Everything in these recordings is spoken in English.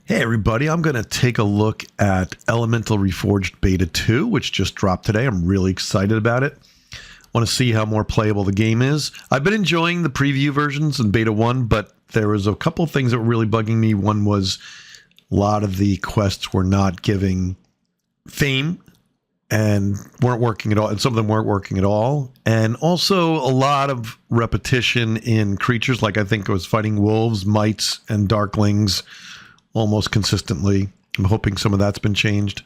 Hey everybody, I'm going to take a look at Elemental Reforged Beta 2, which just dropped today. I'm really excited about it. Want to see how more playable the game is. I've been enjoying the preview versions in Beta 1, but there was a couple of things that were really bugging me. One was a lot of the quests were not giving fame and weren't working at all, and some of them weren't working at all. And also a lot of repetition in creatures, like I think I was fighting wolves, mites, and darklings almost consistently. I'm hoping some of that's been changed.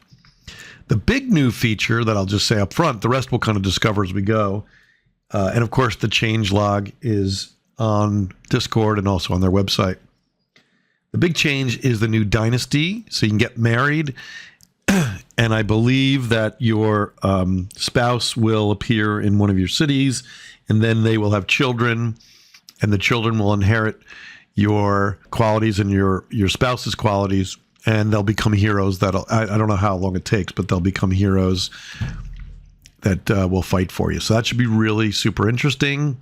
The big new feature that I'll just say up front, the rest we'll kind of discover as we go. And of course, the changelog is on Discord and also on their website. The big change is the new Dynasty, so you can get married. And I believe that your spouse will appear in one of your cities, and then they will have children, and the children will inherit your qualities and your spouse's qualities, and they'll become heroes. I don't know how long it takes, but they'll become heroes that will fight for you. So that should be really super interesting.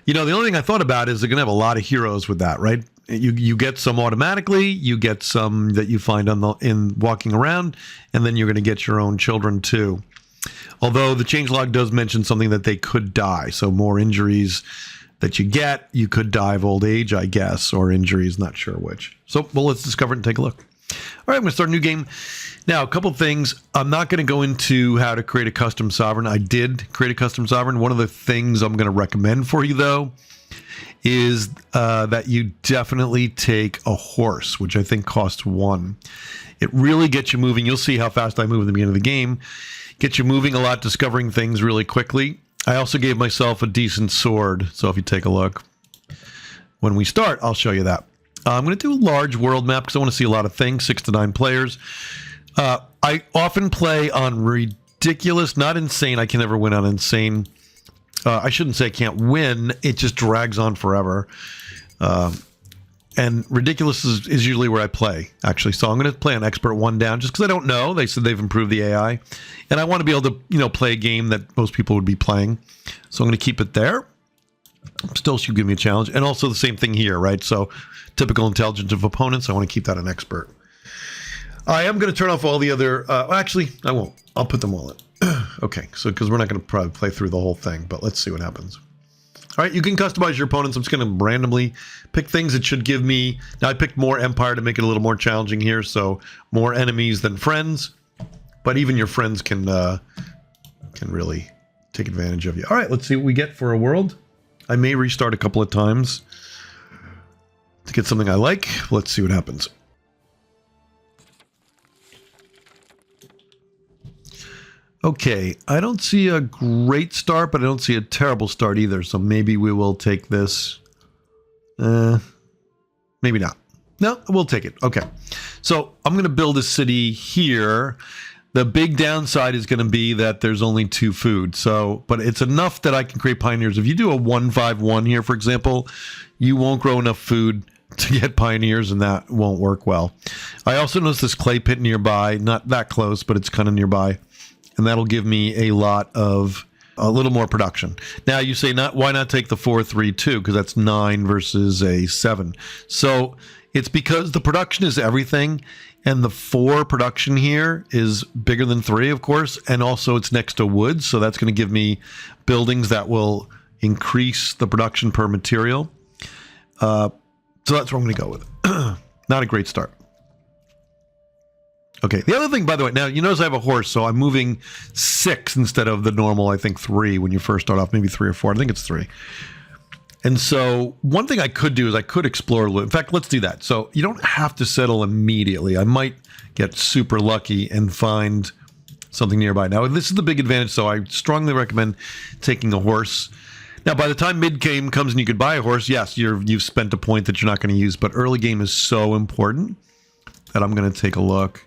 You know, the only thing I thought about is they're going to have a lot of heroes with that, right? You get some automatically, you get some that you find in walking around, and then you're going to get your own children too. Although the changelog does mention something that they could die, so more injuries that you get, you could die of old age, I guess, or injuries, not sure which. So, well, let's discover it and take a look. All right, I'm going to start a new game. Now, a couple things. I'm not going to go into how to create a custom sovereign. I did create a custom sovereign. One of the things I'm going to recommend for you, though, is that you definitely take a horse, which I think costs 1. It really gets you moving. You'll see how fast I move at the beginning of the game. Gets you moving a lot, discovering things really quickly. I also gave myself a decent sword, so if you take a look. When we start, I'll show you that. I'm going to do a large world map because I want to see a lot of things, 6 to 9 players. I often play on ridiculous, not insane. I can never win on insane. I shouldn't say I can't win. It just drags on forever. And ridiculous is usually where I play, actually. So I'm going to play on expert 1 down just because I don't know. They said they've improved the AI. And I want to be able to, play a game that most people would be playing. So I'm going to keep it there. Still should give me a challenge. And also the same thing here, right? So typical intelligence of opponents. I want to keep that on expert. I am going to turn off all the other... actually, I won't. I'll put them all in. Okay, so because we're not going to probably play through the whole thing, but let's see what happens. All right, you can customize your opponents. I'm just going to randomly pick things that should give me... Now, I picked more Empire to make it a little more challenging here, so more enemies than friends. But even your friends can really take advantage of you. All right, let's see what we get for a world. I may restart a couple of times to get something I like. Let's see what happens. Okay, I don't see a great start, but I don't see a terrible start either. So maybe we will take this. Maybe not. No, we'll take it. Okay. So I'm going to build a city here. The big downside is going to be that there's only 2 food. So, but it's enough that I can create pioneers. If you do a 1-5-1 here, for example, you won't grow enough food to get pioneers, and that won't work well. I also noticed this clay pit nearby, not that close, but it's kind of nearby. And that'll give me a little more production. Now you say, why not take the 4-3-2? Because that's 9 versus a 7. So it's because the production is everything. And the 4 production here is bigger than 3, of course. And also it's next to wood. So that's going to give me buildings that will increase the production per material. So that's what I'm going to go with. Not a great start. Okay, the other thing, by the way, now you notice I have a horse, so I'm moving 6 instead of the normal, I think, 3 when you first start off, maybe 3 or 4. I think it's 3. And so one thing I could do is I could explore a little. In fact, let's do that. So you don't have to settle immediately. I might get super lucky and find something nearby. Now, this is the big advantage, so I strongly recommend taking a horse. Now, by the time mid-game comes and you could buy a horse, yes, you've spent a point that you're not going to use, but early game is so important that I'm going to take a look.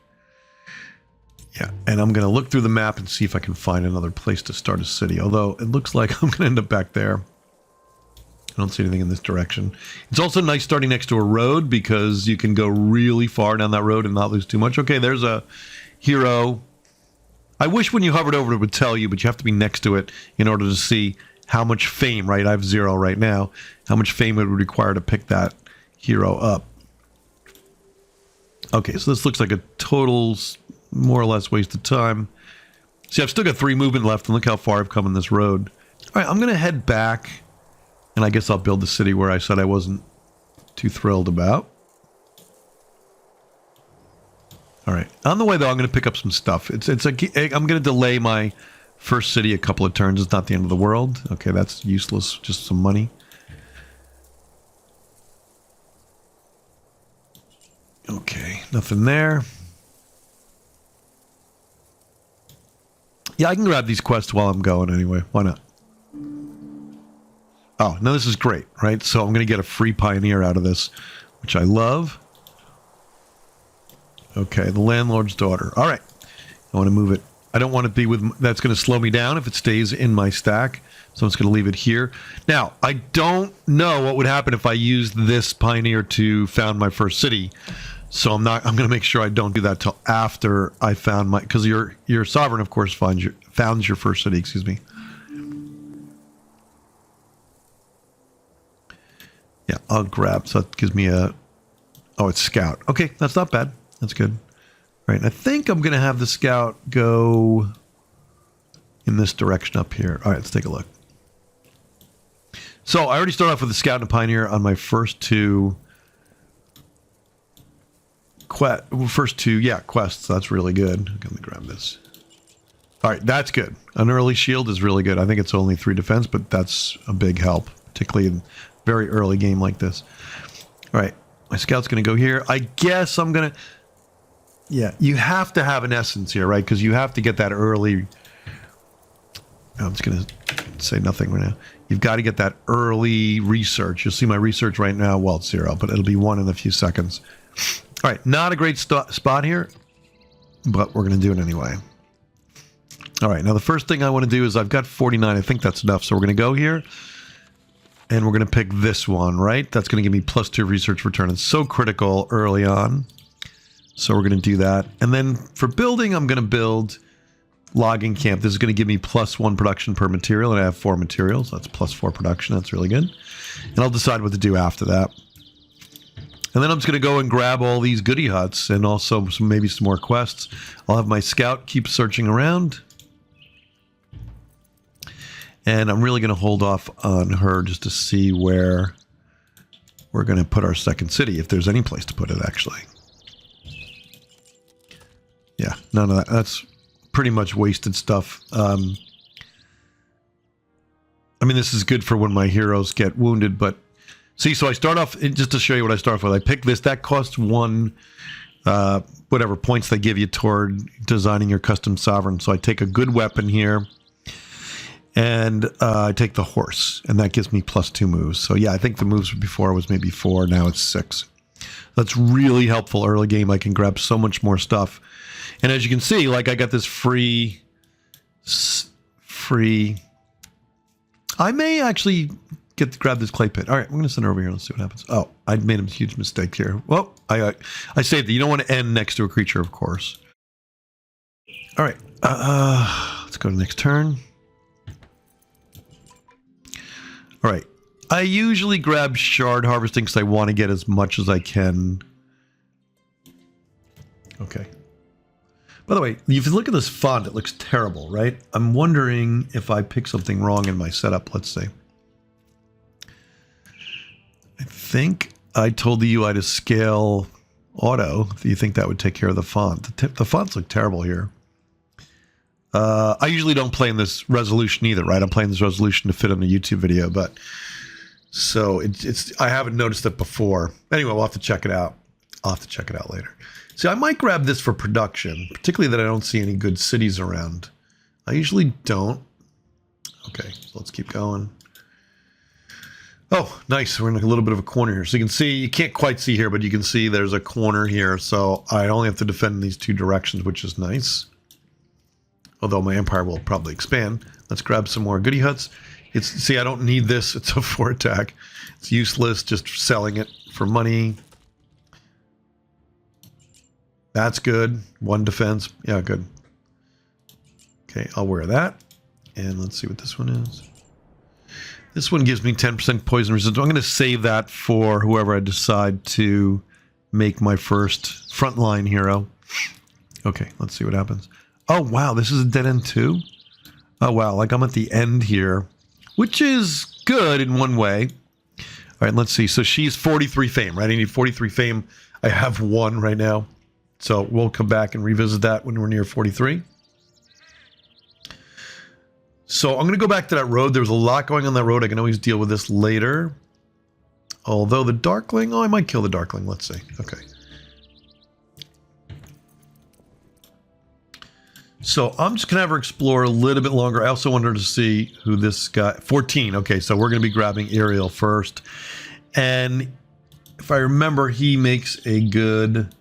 Yeah, and I'm going to look through the map and see if I can find another place to start a city. Although it looks like I'm going to end up back there. I don't see anything in this direction. It's also nice starting next to a road because you can go really far down that road and not lose too much. Okay, there's a hero. I wish when you hovered over it would tell you, but you have to be next to it in order to see how much fame, right? I have 0 right now. How much fame it would require to pick that hero up. Okay, so this looks like a total, more or less, waste of time. See, I've still got 3 movement left, and look how far I've come in this road. All right, I'm going to head back, and I guess I'll build the city where I said I wasn't too thrilled about. All right, on the way, though, I'm going to pick up some stuff. I'm going to delay my first city a couple of turns. It's not the end of the world. Okay, that's useless, just some money. Okay, nothing there. Yeah, I can grab these quests while I'm going anyway. Why not? Oh, no, this is great, right? So I'm going to get a free pioneer out of this, which I love. Okay, the landlord's daughter. All right. I want to move it. I don't want it to be with... That's going to slow me down if it stays in my stack. So I'm just going to leave it here. Now, I don't know what would happen if I used this pioneer to found my first city. So I'm going to make sure I don't do that till after I found my... Because your sovereign, of course, founds your first city, excuse me. Yeah, I'll grab. So that gives me a... Oh, it's scout. Okay, that's not bad. That's good. All right, I think I'm going to have the scout go in this direction up here. All right, let's take a look. So I already started off with the scout and a pioneer on my first two... quests. That's really good. Let me grab this. All right, that's good. An early shield is really good. I think it's only 3 defense, but that's a big help, particularly in very early game like this. All right, my scout's going to go here. I guess I'm going to... Yeah, you have to have an essence here, right? Because you have to get that early... I'm just going to say nothing right now. You've got to get that early research. You'll see my research right now. Well, it's 0, but it'll be 1 in a few seconds. All right, not a great spot here, but we're going to do it anyway. All right, now the first thing I want to do is I've got 49. I think that's enough. So we're going to go here, and we're going to pick this one, right? That's going to give me +2 research return. It's so critical early on. So we're going to do that. And then for building, I'm going to build logging camp. This is going to give me +1 production per material, and I have 4 materials. That's +4 production. That's really good. And I'll decide what to do after that. And then I'm just going to go and grab all these goodie huts and also maybe some more quests. I'll have my scout keep searching around. And I'm really going to hold off on her just to see where we're going to put our second city, if there's any place to put it, actually. Yeah, none of that. That's pretty much wasted stuff. I mean, this is good for when my heroes get wounded, but see, so I start off, just to show you what I start off with, I pick this. That costs 1, whatever points they give you toward designing your custom sovereign. So I take a good weapon here, and I take the horse, and that gives me +2 moves. So yeah, I think the moves before was maybe 4, now it's 6. That's really helpful early game. I can grab so much more stuff. And as you can see, like I got this free... I may actually... grab this clay pit. All right, I'm going to send her over here. Let's see what happens. Oh, I made a huge mistake here. Well, I saved it. You don't want to end next to a creature, of course. All right, let's go to the next turn. All right, I usually grab shard harvesting because I want to get as much as I can. Okay. By the way, if you look at this font, it looks terrible, right? I'm wondering if I pick something wrong in my setup, let's say. I think I told the UI to scale auto. Do you think that would take care of the font? The fonts look terrible here. I usually don't play in this resolution either, right? I'm playing this resolution to fit on a YouTube video, but so I haven't noticed it before. Anyway, we'll have to check it out. I'll have to check it out later. See, I might grab this for production, particularly that I don't see any good cities around. I usually don't. Okay, so let's keep going. Oh, nice. We're in a little bit of a corner here. So you can see, you can't quite see here, but you can see there's a corner here. So I only have to defend in these 2 directions, which is nice. Although my empire will probably expand. Let's grab some more goodie huts. See, I don't need this. It's a 4 attack. It's useless, just selling it for money. That's good. 1 defense. Yeah, good. Okay, I'll wear that. And let's see what this one is. This one gives me 10% poison resistance. I'm going to save that for whoever I decide to make my first frontline hero. Okay, let's see what happens. Oh, wow, this is a dead end too? Oh, wow, like I'm at the end here, which is good in one way. All right, let's see. So she's 43 fame, right? I need 43 fame. I have 1 right now. So we'll come back and revisit that when we're near 43. So I'm going to go back to that road. There was a lot going on that road. I can always deal with this later. Although the Darkling, oh, I might kill the Darkling. Let's see. Okay. So I'm just going to have her explore a little bit longer. I also wanted to see who this guy... 14. Okay, so we're going to be grabbing Ariel first. And if I remember, he makes a good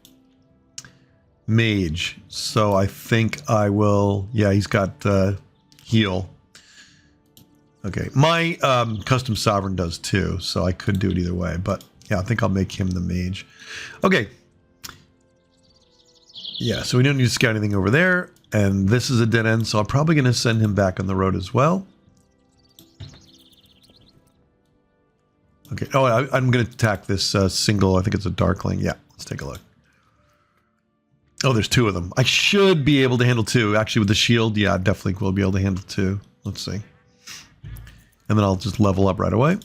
mage. So I think I will... Yeah, he's got heal. Okay, my custom sovereign does too, so I could do it either way. But yeah, I think I'll make him the mage. Okay. Yeah, so we don't need to scout anything over there. And this is a dead end, so I'm probably going to send him back on the road as well. Okay, oh, I'm going to attack this single, I think it's a Darkling. Yeah, let's take a look. Oh, there's 2 of them. I should be able to handle 2. Actually, with the shield, yeah, I definitely will be able to handle 2. Let's see. And then I'll just level up right away.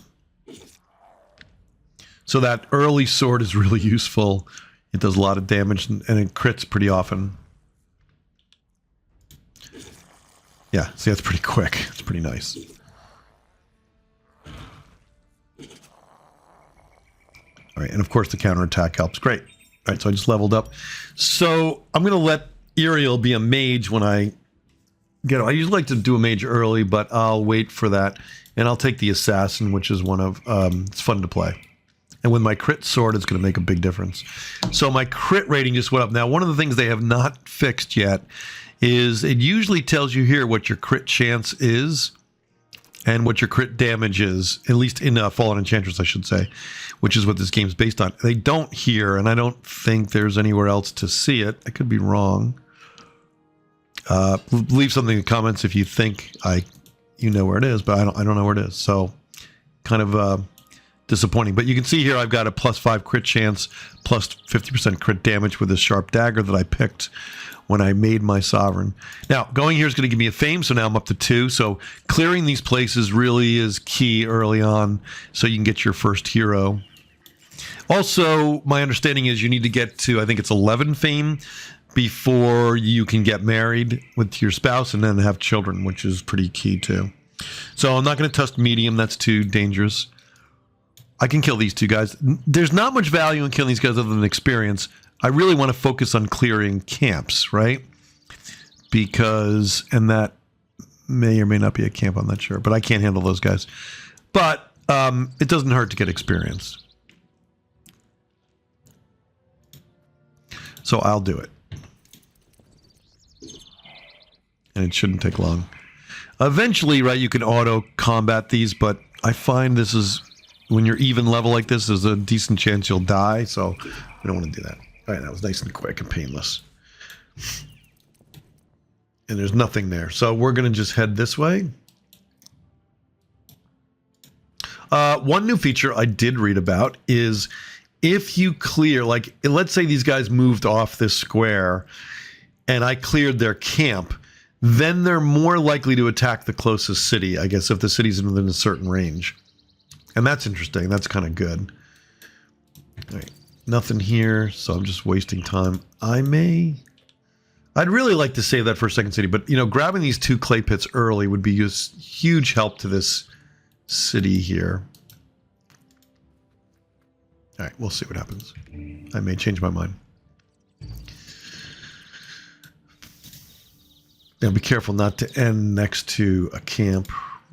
So that early sword is really useful. It does a lot of damage, and it crits pretty often. Yeah, see, that's pretty quick. It's pretty nice. All right, and of course the counterattack helps. Great. All right, so I just leveled up. So I'm going to let Ariel be a mage when I get her. I usually like to do a mage early, but I'll wait for that. And I'll take the assassin, which is one of... it's fun to play. And with my crit sword, it's going to make a big difference. So my crit rating just went up. Now, one of the things they have not fixed yet is it usually tells you here what your crit chance is and what your crit damage is, at least in Fallen Enchantress, I should say, which is what this game's based on. They don't here, and I don't think there's anywhere else to see it. I could be wrong. Leave something in the comments if you think you know where it is, but I don't know where it is. So kind of disappointing. But you can see here I've got a +5 crit chance, plus 50% crit damage with this sharp dagger that I picked when I made my sovereign. Now, going here is going to give me a fame, so now I'm up to 2. So clearing these places really is key early on, so you can get your first hero. Also, my understanding is you need to get to, I think it's 11 fame before you can get married with your spouse and then have children, which is pretty key too. So I'm not going to test medium. That's too dangerous. I can kill these 2 guys. There's not much value in killing these guys other than experience. I really want to focus on clearing camps, right? Because, and that may or may not be a camp, I'm not sure, but I can't handle those guys. But it doesn't hurt to get experience. So I'll do it. And it shouldn't take long. Eventually, right, you can auto-combat these, but I find this is, when you're even level like this, there's a decent chance you'll die, so we don't want to do that. All right, that was nice and quick and painless. And there's nothing there. So we're going to just head this way. One new feature I did read about is if you clear, like, let's say these guys moved off this square and I cleared their camp, then they're more likely to attack the closest city, I guess, if the city's within a certain range. And that's interesting. That's kind of good. All right. Nothing here, so I'm just wasting time. I'd really like to save that for a second city, but, you know, grabbing these 2 clay pits early would be a huge help to this city here. All right, we'll see what happens. I may change my mind. Now, be careful not to end next to a camp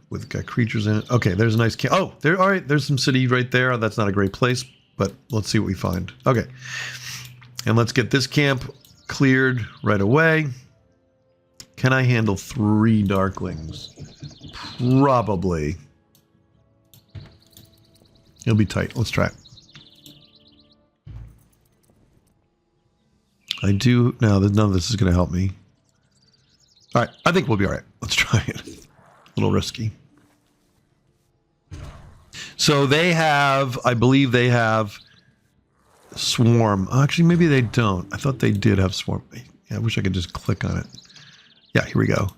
with creatures in it. Okay, there's a nice camp. Oh, all right, there's some city right there. That's not a great place, but let's see what we find. Okay, and let's get this camp cleared right away. Can I handle 3 Darklings? Probably. It'll be tight. Let's try it. I do... No, none of this is going to help me. All right, I think we'll be all right. Let's try it. A little risky. So they have... I believe they have Swarm. Actually, maybe they don't. I thought they did have Swarm. Yeah, I wish I could just click on it. Yeah, here we go.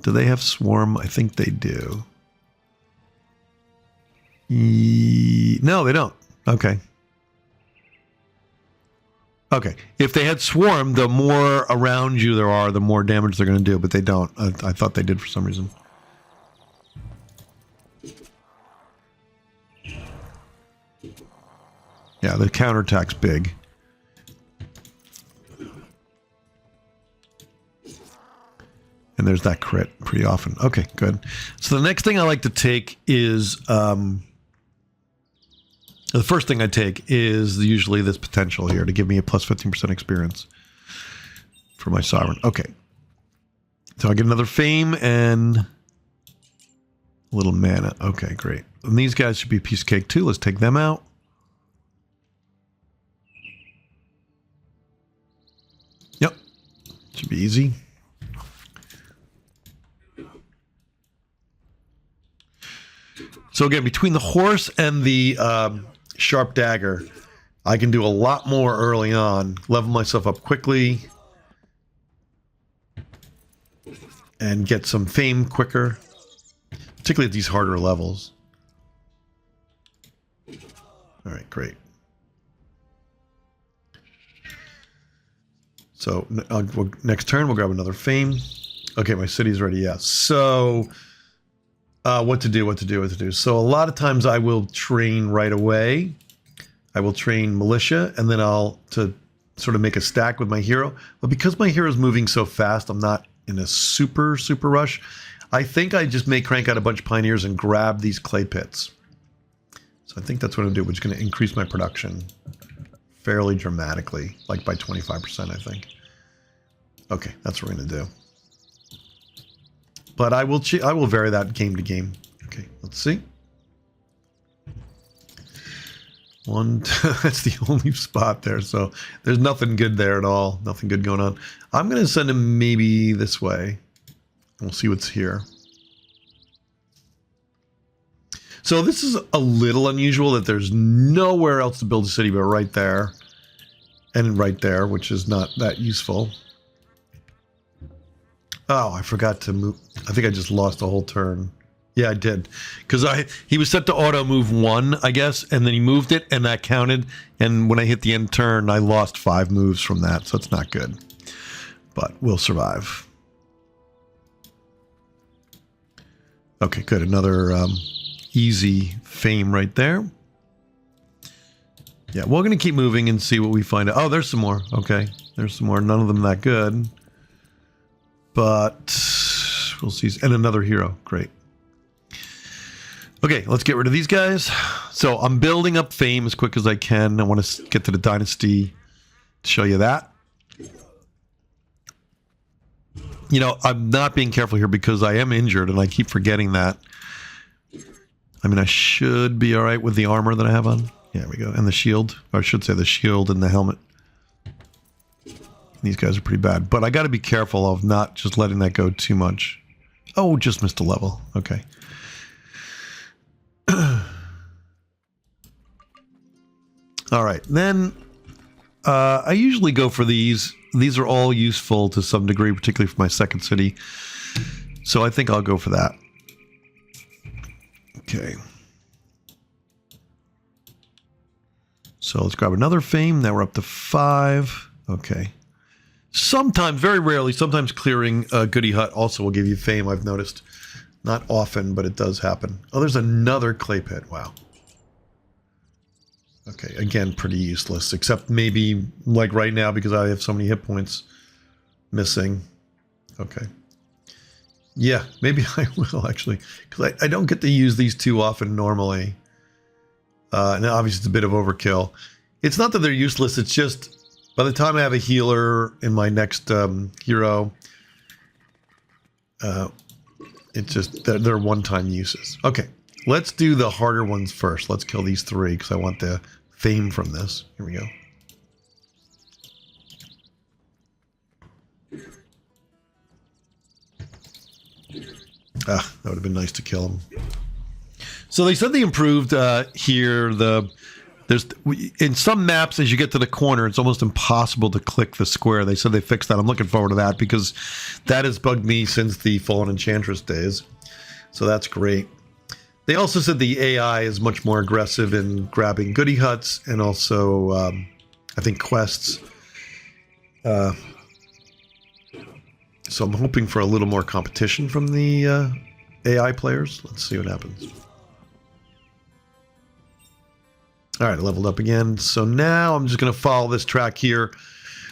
Do they have Swarm? I think they do. No, they don't. Okay. Okay. If they had Swarm, the more around you there are, the more damage they're going to do, but they don't. I thought they did for some reason. Yeah, the counterattack's big. And there's that crit pretty often. Okay, good. So the next thing I like to take is... the first thing I take is usually this potential here to give me a plus 15% experience for my Sovereign. Okay. So I get another Fame and a little mana. Okay, great. And these guys should be a piece of cake too. Let's take them out. Yep. Should be easy. So again, between the horse and the sharp dagger, I can do a lot more early on, level myself up quickly, and get some fame quicker, particularly at these harder levels. All right, great. So next turn, we'll grab another fame. Okay, my city's ready, yes. So... what to do. So a lot of times I will train right away. I will train militia, and then to sort of make a stack with my hero. But because my hero is moving so fast, I'm not in a super rush. I think I just may crank out a bunch of pioneers and grab these clay pits. So I think that's what I'm doing, which is going to increase my production fairly dramatically, like by 25%, I think. Okay, that's what we're going to do. But I will vary that game to game. Okay, let's see. That's the only spot there, so there's nothing good there at all. Nothing good going on. I'm going to send him maybe this way. We'll see what's here. So this is a little unusual that there's nowhere else to build a city but right there. And right there, which is not that useful. Oh, I forgot to move. I think I just lost a whole turn. Yeah, I did. Because he was set to auto move 1, I guess, and then he moved it, and that counted. And when I hit the end turn, I lost 5 moves from that, so it's not good. But we'll survive. Okay, good. Another easy fame right there. Yeah, we're going to keep moving and see what we find out. Oh, there's some more. Okay, there's some more. None of them that good. But we'll see. And another hero. Great. Okay, let's get rid of these guys. So I'm building up fame as quick as I can. I want to get to the Dynasty to show you that. You know, I'm not being careful here because I am injured and I keep forgetting that. I mean, I should be all right with the armor that I have on. Yeah, there we go. And the shield. Or I should say the shield and the helmet. These guys are pretty bad, but I got to be careful of not just letting that go too much. Oh, just missed a level. Okay. All right. Then I usually go for these. These are all useful to some degree, particularly for my second city. So I think I'll go for that. Okay. So let's grab another fame. Now we're up to 5. Okay. Sometimes, very rarely, sometimes clearing a goody hut also will give you fame, I've noticed. Not often, but it does happen. Oh, there's another clay pit. Wow. Okay, again, pretty useless, except maybe like right now because I have so many hit points missing. Okay. Yeah, maybe I will actually, because I don't get to use these too often normally. And obviously it's a bit of overkill. It's not that they're useless, it's just by the time I have a healer in my next hero, it's just, they're one-time uses. Okay, let's do the harder ones first. Let's kill these 3 because I want the fame from this. Here we go. Ah, that would have been nice to kill him. So they said they improved here the in some maps, as you get to the corner, it's almost impossible to click the square. They said they fixed that. I'm looking forward to that because that has bugged me since the Fallen Enchantress days. So that's great. They also said the AI is much more aggressive in grabbing goodie huts and also, I think, quests. So I'm hoping for a little more competition from the AI players. Let's see what happens. All right, I leveled up again. So now I'm just going to follow this track here.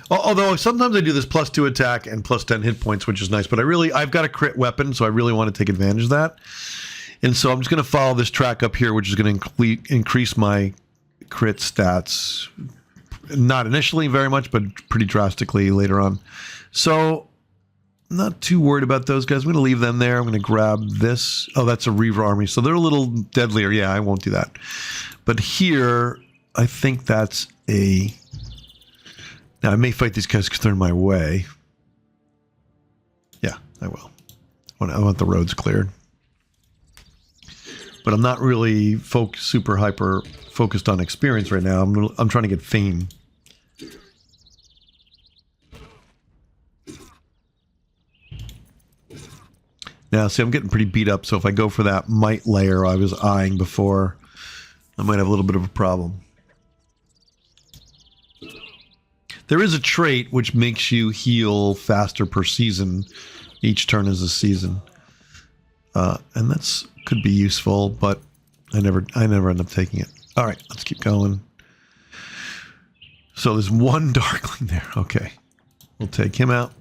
Although sometimes I do this +2 attack and +10 hit points, which is nice. But I've got a crit weapon, so I really want to take advantage of that. And so I'm just going to follow this track up here, which is going to increase my crit stats. Not initially very much, but pretty drastically later on. So I'm not too worried about those guys. I'm going to leave them there. I'm going to grab this. Oh, that's a Reaver army. So they're a little deadlier. Yeah, I won't do that. But here, I think that's a... Now, I may fight these guys because they're in my way. Yeah, I will. I want the roads cleared. But I'm not really super hyper focused on experience right now. I'm trying to get fame. Now, see, I'm getting pretty beat up, so if I go for that might layer I was eyeing before, I might have a little bit of a problem. There is a trait which makes you heal faster per season. Each turn is a season. And that's could be useful, but I never end up taking it. All right, let's keep going. So there's one Darkling there. Okay, we'll take him out.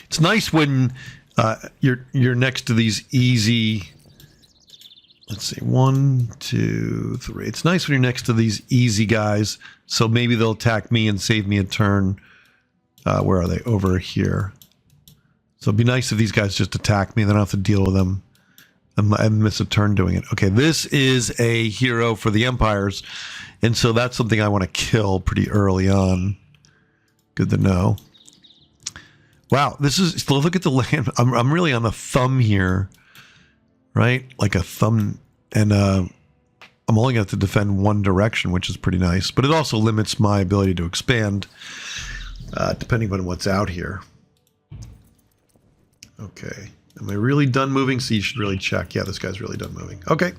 It's nice when you're next to these easy. Let's see, 1, 2, 3. It's nice when you're next to these easy guys, so maybe they'll attack me and save me a turn. Where are they? Over here. So it'd be nice if these guys just attack me, then I don't have to deal with them and miss a turn doing it. Okay, this is a hero for the Empires, and so that's something I want to kill pretty early on. Good to know. Wow, this is, look at the land. I'm really on the thumb here, right? Like a thumb, and I'm only going to have to defend one direction, which is pretty nice. But it also limits my ability to expand, depending on what's out here. Okay, am I really done moving? So you should really check. Yeah, this guy's really done moving. Okay.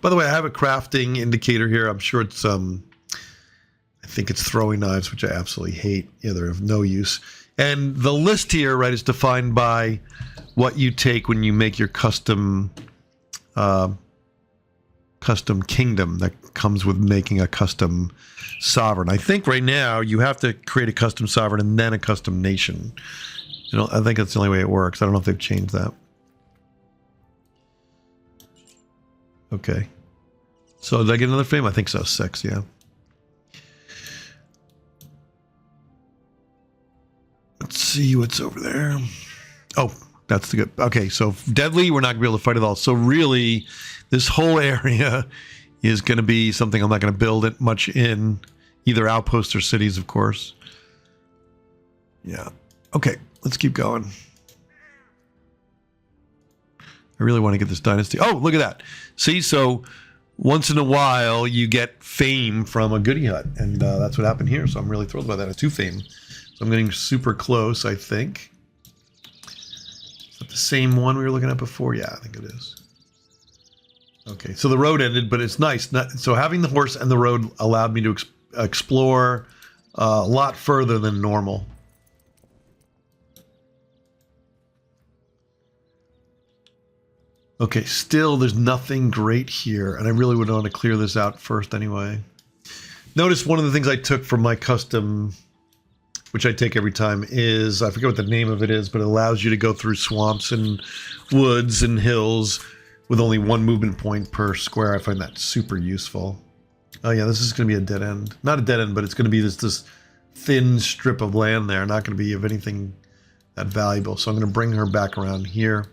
By the way, I have a crafting indicator here. I'm sure it's, I think it's throwing knives, which I absolutely hate. Yeah, they're of no use. And the list here, right, is defined by what you take when you make your custom kingdom that comes with making a custom sovereign. I think right now you have to create a custom sovereign and then a custom nation. You know, I think that's the only way it works. I don't know if they've changed that. Okay. So did I get another fame? I think so. 6, yeah. Let's see what's over there. Oh, that's the good. Okay, so deadly, we're not going to be able to fight at all. So really, this whole area is going to be something I'm not going to build it much in. Either outposts or cities, of course. Yeah. Okay, let's keep going. I really want to get this dynasty. Oh, look at that. See, so once in a while, you get fame from a goodie hut. And that's what happened here. So I'm really thrilled about that. 2 fame. I'm getting super close, I think. Is that the same one we were looking at before? Yeah, I think it is. Okay, so the road ended, but it's nice. So having the horse and the road allowed me to explore a lot further than normal. Okay, still there's nothing great here, and I really would want to clear this out first anyway. Notice one of the things I took from my custom, which I take every time, is, I forget what the name of it is, but it allows you to go through swamps and woods and hills with only 1 movement point per square. I find that super useful. Oh yeah, this is going to be a dead end. Not a dead end, but it's going to be this thin strip of land there. Not going to be of anything that valuable. So I'm going to bring her back around here.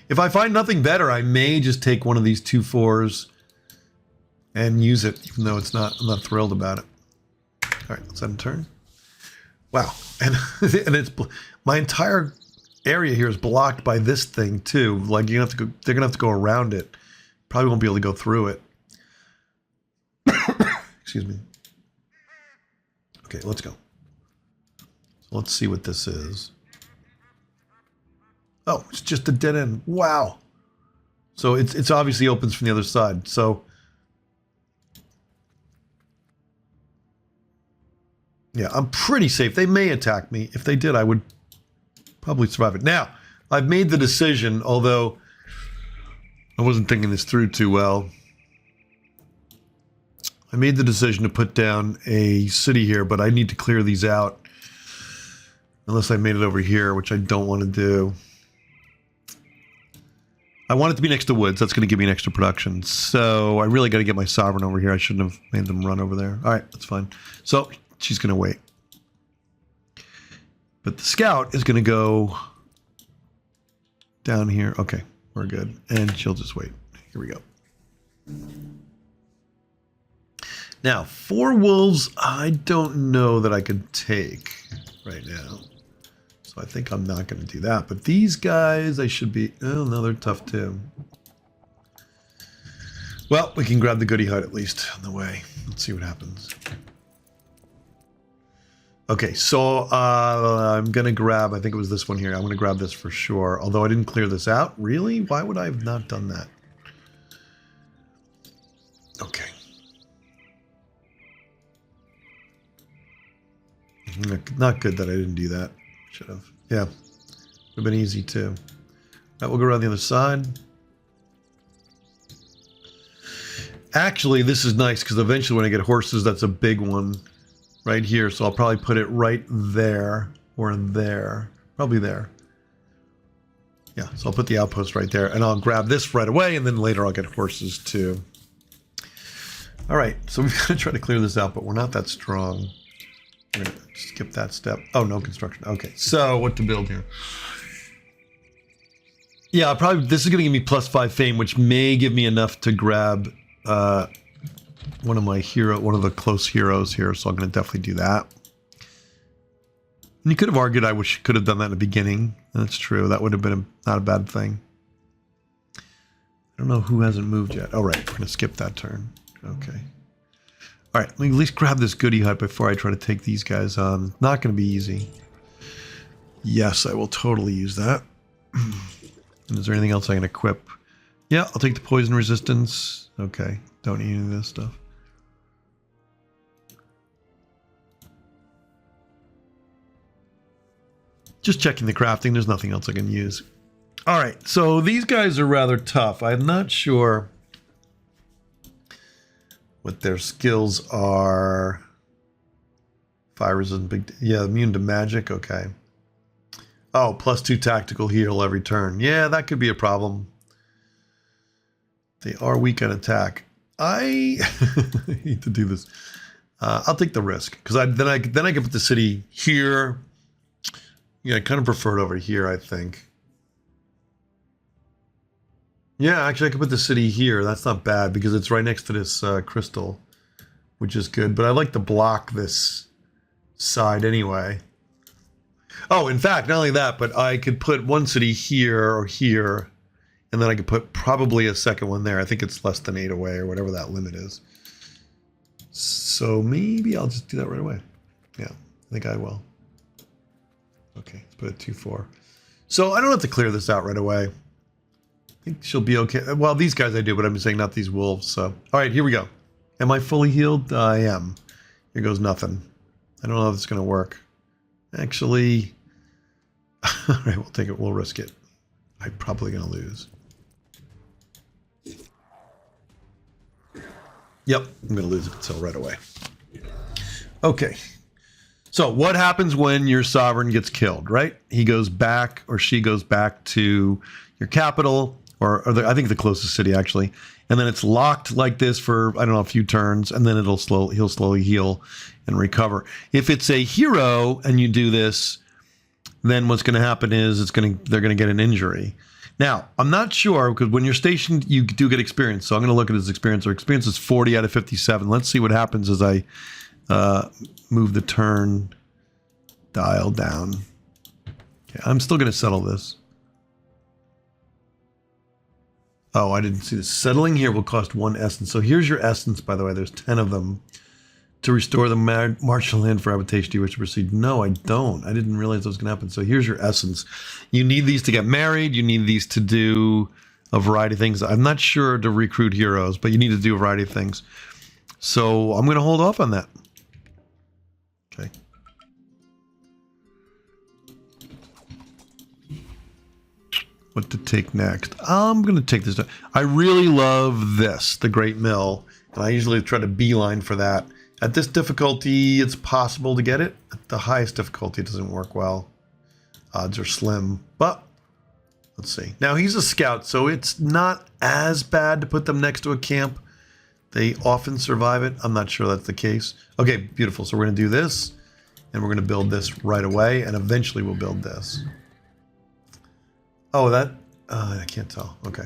If I find nothing better, I may just take one of these 2/4s and use it, even though it's not, I'm not thrilled about it. All right, let's end turn. Wow, and it's, my entire area here is blocked by this thing too. Like they're gonna have to go around it Probably won't be able to go through it. Excuse me. Okay, let's go. So let's see what this is. Oh, it's just a dead end. Wow. So it's obviously opens from the other side. So yeah, I'm pretty safe. They may attack me. If they did, I would probably survive it. Now, I've made the decision, although I wasn't thinking this through too well. I made the decision to put down a city here, but I need to clear these out. Unless I made it over here, which I don't want to do. I want it to be next to woods. That's going to give me an extra production. So I really got to get my sovereign over here. I shouldn't have made them run over there. All right, that's fine. So she's going to wait. But the scout is going to go down here. Okay, we're good. And she'll just wait. Here we go. Now, 4 wolves, I don't know that I could take right now. So I think I'm not going to do that. But these guys, I should be... Oh, no, they're tough too. Well, we can grab the goody hut at least on the way. Let's see what happens. Okay, so I'm going to grab... I think it was this one here. I'm going to grab this for sure. Although I didn't clear this out. Really? Why would I have not done that? Okay. Not good that I didn't do that. Should have. Yeah. Would have been easy too. All right, we'll go around the other side. Actually, this is nice because eventually when I get horses, that's a big one right here. So I'll probably put it right there or there. Probably there. Yeah, so I'll put the outpost right there and I'll grab this right away and then later I'll get horses too. All right, so we've got to try to clear this out, but we're not that strong. I'm going to skip that step. Oh, no construction. Okay, so what to build here? Yeah, probably this is going to give me +5 fame, which may give me enough to grab one of the close heroes here. So I'm going to definitely do that. And you could have argued I could have done that in the beginning. That's true. That would have been not a bad thing. I don't know who hasn't moved yet. Oh, right. We're going to skip that turn. Okay. All right, let me at least grab this goody hut before I try to take these guys on. Not going to be easy. Yes, I will totally use that. And is there anything else I can equip? Yeah, I'll take the poison resistance. Okay, don't need any of this stuff. Just checking the crafting. There's nothing else I can use. All right, so these guys are rather tough. I'm not sure what their skills are. Fire resistant, yeah, immune to magic, okay. Oh, +2 tactical heal every turn. Yeah, that could be a problem. They are weak on attack. I hate to do this. I'll take the risk because then I can put the city here. Yeah, I kind of prefer it over here, I think. Yeah, actually, I could put the city here. That's not bad because it's right next to this crystal, which is good. But I like to block this side anyway. Oh, in fact, not only that, but I could put one city here or here, and then I could put probably a second one there. I think it's less than 8 away or whatever that limit is. So maybe I'll just do that right away. Yeah, I think I will. Okay, let's put it 2-4. So I don't have to clear this out right away. I think she'll be okay. Well, these guys I do, but I'm saying not these wolves. So, all right, here we go. Am I fully healed? I am. Here goes nothing. I don't know if it's going to work. Actually, all right, we'll take it. We'll risk it. I'm probably going to lose. Yep, I'm going to lose it, so right away. Okay. So what happens when your sovereign gets killed, right? He goes back or she goes back to your capital. Or I think the closest city, actually. And then it's locked like this for, I don't know, a few turns. And then he'll slowly heal and recover. If it's a hero and you do this, then what's going to happen is they're going to get an injury. Now, I'm not sure, because when you're stationed, you do get experience. So I'm going to look at his experience. Our experience is 40 out of 57. Let's see what happens as I move the turn dial down. Okay, I'm still going to settle this. Oh, I didn't see this. Settling here will cost 1 essence. So here's your essence, by the way. There's 10 of them. To restore the martial land for habitation, do you wish to proceed? No, I don't. I didn't realize that was going to happen. So here's your essence. You need these to get married. You need these to do a variety of things. I'm not sure to recruit heroes, but you need to do a variety of things. So I'm going to hold off on that. Okay. What to take next? I'm going to take this. I really love this, the Great Mill. And I usually try to beeline for that. At this difficulty, it's possible to get it. At the highest difficulty, it doesn't work well. Odds are slim, but let's see. Now, he's a scout, so it's not as bad to put them next to a camp. They often survive it. I'm not sure that's the case. Okay, beautiful. So we're going to do this, and we're going to build this right away, and eventually we'll build this. Oh, that... I can't tell. Okay.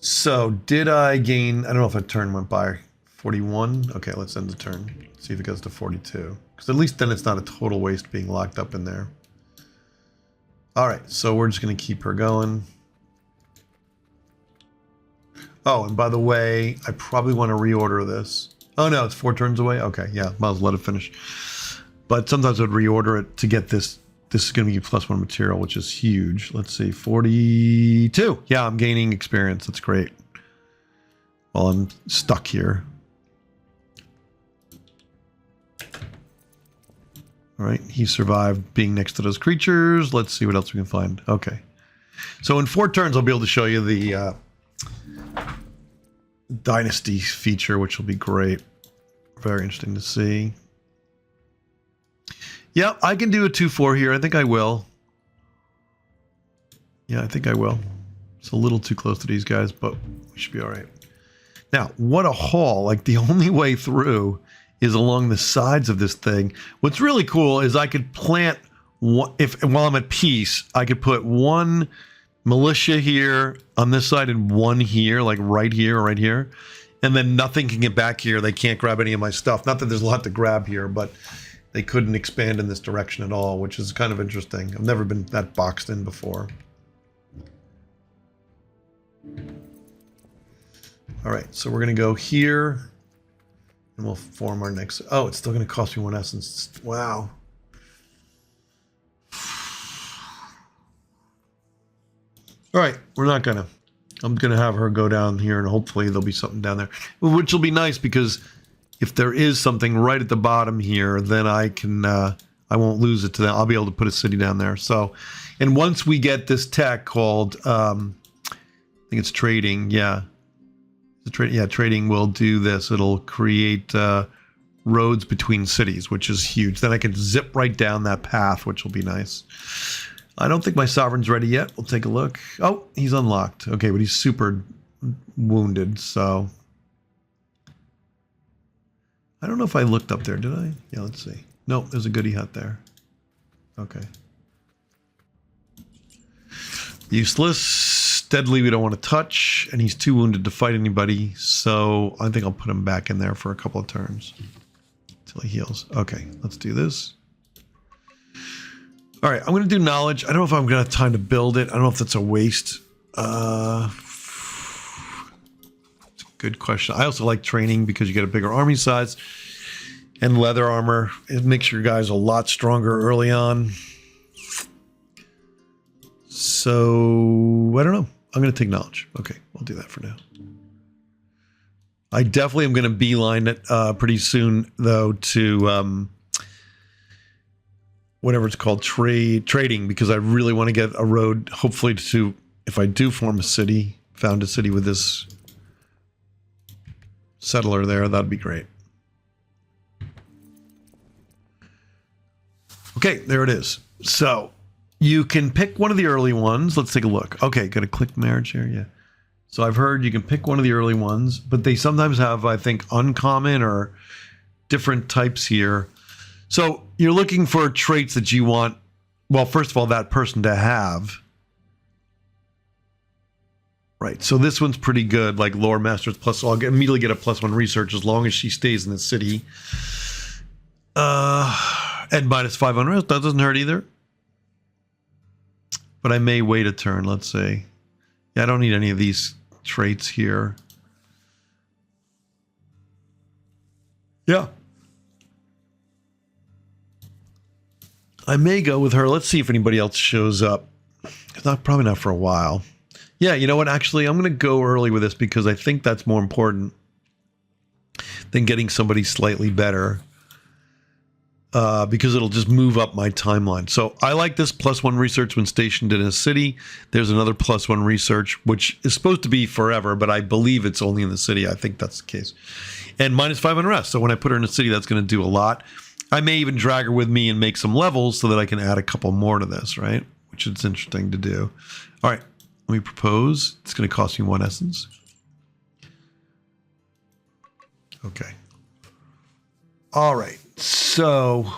So, did I gain... I don't know if a turn went by. 41? Okay, let's end the turn. See if it goes to 42. Because at least then it's not a total waste being locked up in there. Alright, so we're just going to keep her going. Oh, and by the way, I probably want to reorder this. Oh no, it's 4 turns away? Okay, yeah, might as well let it finish. But sometimes I'd reorder it to get this. This is going to be +1 material, which is huge. Let's see, 42. Yeah, I'm gaining experience. That's great. Well, I'm stuck here. All right, he survived being next to those creatures. Let's see what else we can find. Okay. So in 4 turns, I'll be able to show you the Dynasty feature, which will be great. Very interesting to see. Yeah, I can do a 2-4 here. I think I will. Yeah, I think I will. It's a little too close to these guys, but we should be all right. Now, what a haul. Like, the only way through is along the sides of this thing. What's really cool is I could plant one, while I'm at peace, I could put 1 militia here on this side and 1 here, like right here or right here. And then nothing can get back here. They can't grab any of my stuff. Not that there's a lot to grab here, but they couldn't expand in this direction at all, which is kind of interesting. I've never been that boxed in before. All right, so we're going to go here. And we'll form our next... Oh, it's still going to cost me 1 essence. Wow. All right, we're not going to... I'm going to have her go down here, and hopefully there'll be something down there. Which will be nice, because if there is something right at the bottom here, then I can... I won't lose it to them. I'll be able to put a city down there. So, and once we get this tech called... I think it's trading, yeah. Trading will do this. It'll create roads between cities, which is huge. Then I can zip right down that path, which will be nice. I don't think my sovereign's ready yet. We'll take a look. Oh, he's unlocked. Okay, but he's super wounded, so... I don't know if I looked up there, did I? Yeah, let's see. No, there's a goody hut there. Okay. Useless. Deadly we don't want to touch, and he's too wounded to fight anybody, so I think I'll put him back in there for a couple of turns until he heals. Okay, let's do this. All right, I'm going to do knowledge. I don't know if I'm going to have time to build it. I don't know if that's a waste. It's a good question. I also like training because you get a bigger army size, and leather armor. It makes your guys a lot stronger early on. So, I don't know. I'm going to take knowledge. Okay, we'll do that for now. I definitely am going to beeline it pretty soon, though, to whatever it's called, trading, because I really want to get a road, hopefully, to, if I do form a city, found a city with this settler there, that'd be great. Okay, there it is. So... you can pick one of the early ones. Let's take a look. Okay, got to click marriage here. Yeah. So I've heard you can pick one of the early ones, but they sometimes have, I think, uncommon or different types here. So you're looking for traits that you want, well, first of all, that person to have. Right. So this one's pretty good, like Lore Masters plus, I'll immediately get a +1 research as long as she stays in the city. And -5 unrest. That doesn't hurt either. But I may wait a turn, let's say. Yeah, I don't need any of these traits here. Yeah. I may go with her. Let's see if anybody else shows up. Probably not for a while. Yeah, you know what? Actually, I'm going to go early with this because I think that's more important than getting somebody slightly better. Because it'll just move up my timeline. So I like this +1 research when stationed in a city. There's another +1 research, which is supposed to be forever, but I believe it's only in the city. I think that's the case. And -5 unrest. So when I put her in a city, that's going to do a lot. I may even drag her with me and make some levels so that I can add a couple more to this, right? Which is interesting to do. All right, let me propose. It's going to cost me 1 essence. Okay. All right, so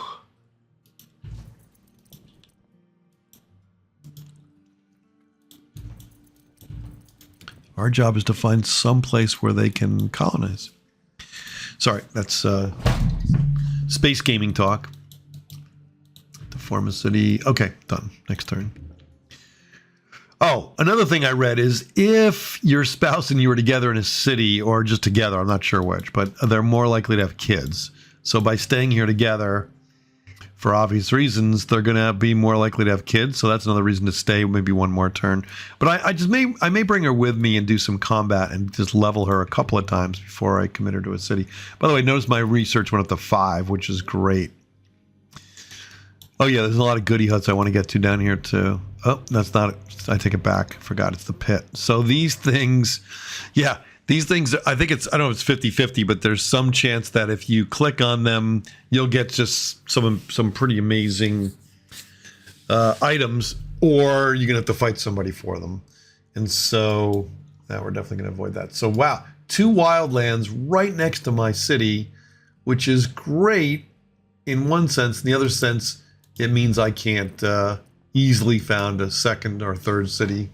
our job is to find some place where they can colonize. Sorry, that's space gaming talk. To form a city. Okay, done. Next turn. Oh, another thing I read is if your spouse and you are together in a city or just together, I'm not sure which, but they're more likely to have kids. So by staying here together, for obvious reasons, they're going to be more likely to have kids. So that's another reason to stay, maybe one more turn. But I may bring her with me and do some combat and just level her a couple of times before I commit her to a city. By the way, notice my research went up to 5, which is great. Oh yeah, there's a lot of goodie huts I want to get to down here too. Oh, that's not it. I take it back. Forgot it's the pit. So these things, yeah. These things, I think it's, I don't know if it's 50-50, but there's some chance that if you click on them, you'll get just some pretty amazing items, or you're going to have to fight somebody for them. And so, now we're definitely going to avoid that. So, wow, 2 wildlands right next to my city, which is great in one sense. In the other sense, it means I can't easily found a second or third city.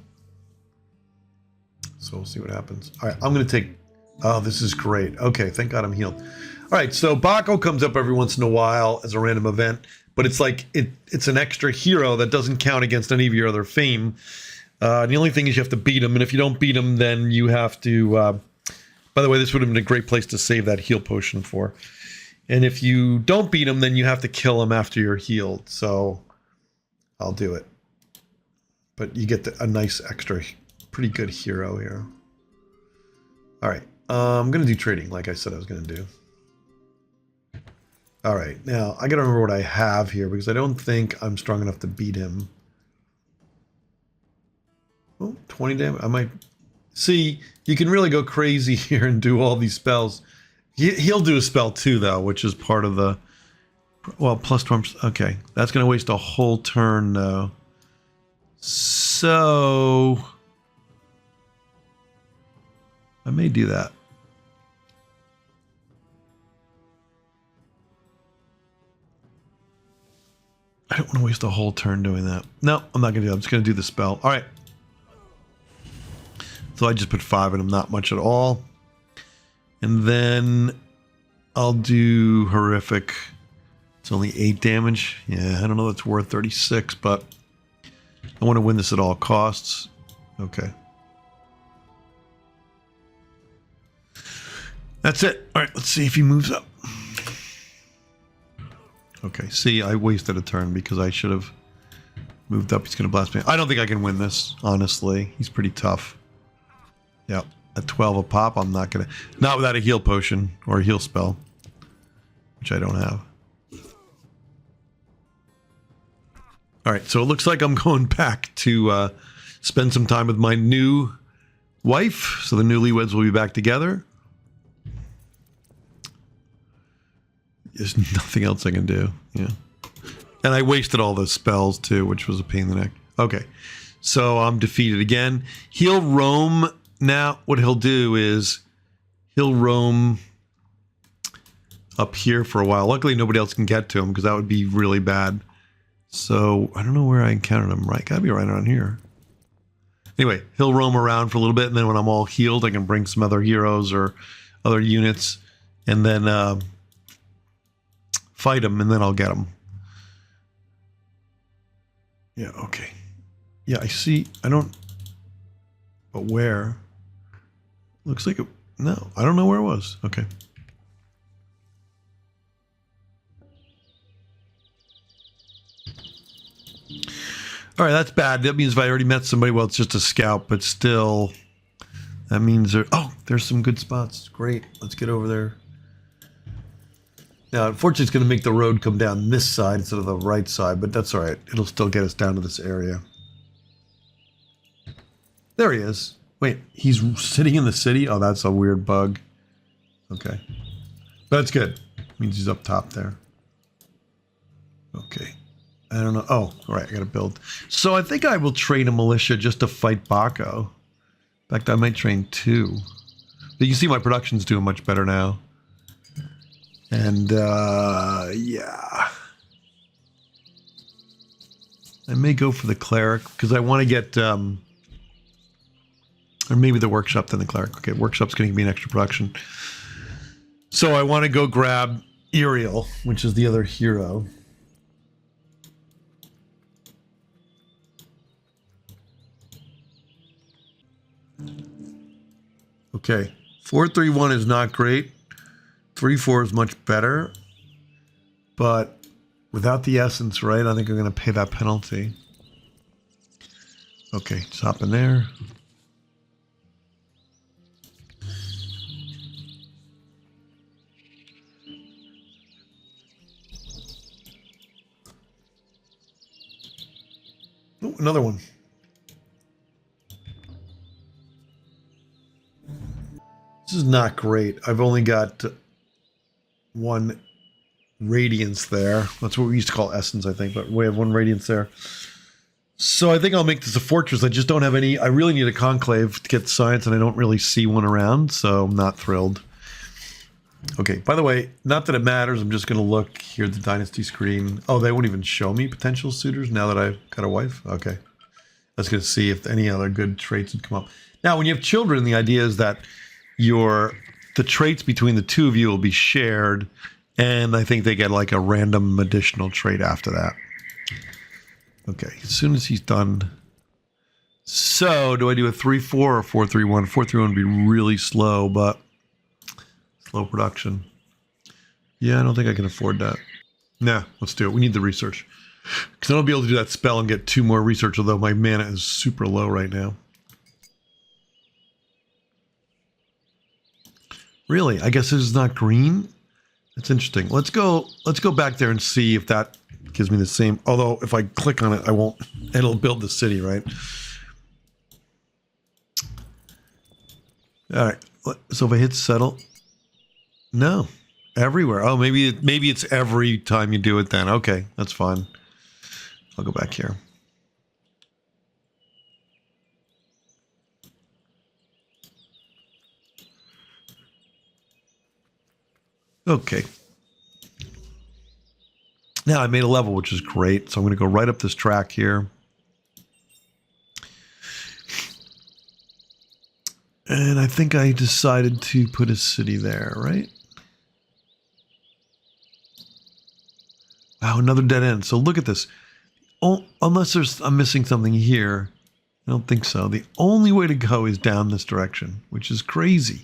So we'll see what happens. All right, I'm going to take... Oh, this is great. Okay, thank God I'm healed. All right, so Baco comes up every once in a while as a random event, but it's like it's an extra hero that doesn't count against any of your other fame. The only thing is you have to beat him, and if you don't beat him, then you have to... by the way, this would have been a great place to save that heal potion for. And if you don't beat him, then you have to kill him after you're healed. So I'll do it. But you get a nice extra... pretty good hero here. All right, I'm gonna do trading like I said I was gonna do. All right, now I gotta remember what I have here because I don't think I'm strong enough to beat him. Oh, 20 damage. I might see. You can really go crazy here and do all these spells. He'll do a spell too, though, which is part of the. Well, plus 20. Okay, that's gonna waste a whole turn, though. So. I may do that. I don't want to waste a whole turn doing that. No, I'm not going to do that. I'm just going to do the spell. All right. So I just put 5 in him, not much at all. And then I'll do horrific. It's only 8 damage. Yeah, I don't know if it's worth 36, but I want to win this at all costs. Okay. That's it. All right, let's see if he moves up. Okay, see, I wasted a turn because I should have moved up. He's going to blast me. I don't think I can win this, honestly. He's pretty tough. Yep, at 12 a pop, I'm not going to... Not without a heal potion or a heal spell, which I don't have. All right, so it looks like I'm going back to spend some time with my new wife. So the newlyweds will be back together. There's nothing else I can do. Yeah. And I wasted all those spells too, which was a pain in the neck. Okay. So I'm defeated again. He'll roam. Now what he'll do is he'll roam up here for a while. Luckily nobody else can get to him because that would be really bad. So I don't know where I encountered him. Right. Gotta be right around here. Anyway, he'll roam around for a little bit. And then when I'm all healed, I can bring some other heroes or other units. And then, fight him, and then I'll get him. Yeah, okay. Yeah, I see. I don't... But where? Looks like it. No, I don't know where it was. Okay. All right, that's bad. That means if I already met somebody, well, it's just a scout, but still, that means there's some good spots. Great. Let's get over there. Now, unfortunately, it's going to make the road come down this side instead of the right side, but that's all right. It'll still get us down to this area. There he is. Wait, he's sitting in the city? Oh, that's a weird bug. Okay. But that's good. Means he's up top there. Okay. I don't know. Oh, all right. I got to build. So I think I will train a militia just to fight Baco. In fact, I might train 2. But you see my production's doing much better now. And, yeah. I may go for the cleric because I want to get, or maybe the workshop, then the cleric. Okay, workshop's going to give me an extra production. So I want to go grab Uriel, which is the other hero. Okay, 4-3-1 is not great. 3-4 is much better. But without the essence, right, I think I'm going to pay that penalty. Okay, just hop in there. Oh, another one. This is not great. I've only got 1 radiance there. That's what we used to call essence, I think, but we have 1 radiance there. So I think I'll make this a fortress. I just don't have any. I really need a conclave to get science, and I don't really see one around, so I'm not thrilled. Okay, by the way, not that it matters. I'm just going to look here at the Dynasty screen. Oh, they won't even show me potential suitors now that I've got a wife? Okay. I was going to see if any other good traits would come up. Now, when you have children, the idea is that the traits between the 2 of you will be shared, and I think they get like a random additional trait after that. Okay, as soon as he's done. So, do I do a 3-4 or 4-3-1? 4-3-1 would be really slow, but slow production. Yeah, I don't think I can afford that. Nah, let's do it. We need the research. Because I don't be able to do that spell and get 2 more research, although my mana is super low right now. Really? I guess this is not green? That's interesting. Let's go back there and see if that gives me the same. Although, if I click on it, I won't. It'll build the city, right? All right. So if I hit settle. No. Everywhere. Oh, maybe it's every time you do it then. Okay, that's fine. I'll go back here. Okay. Now I made a level, which is great. So I'm going to go right up this track here. And I think I decided to put a city there, right? Wow, another dead end. So look at this. Oh, unless I'm missing something here. I don't think so. The only way to go is down this direction, which is crazy.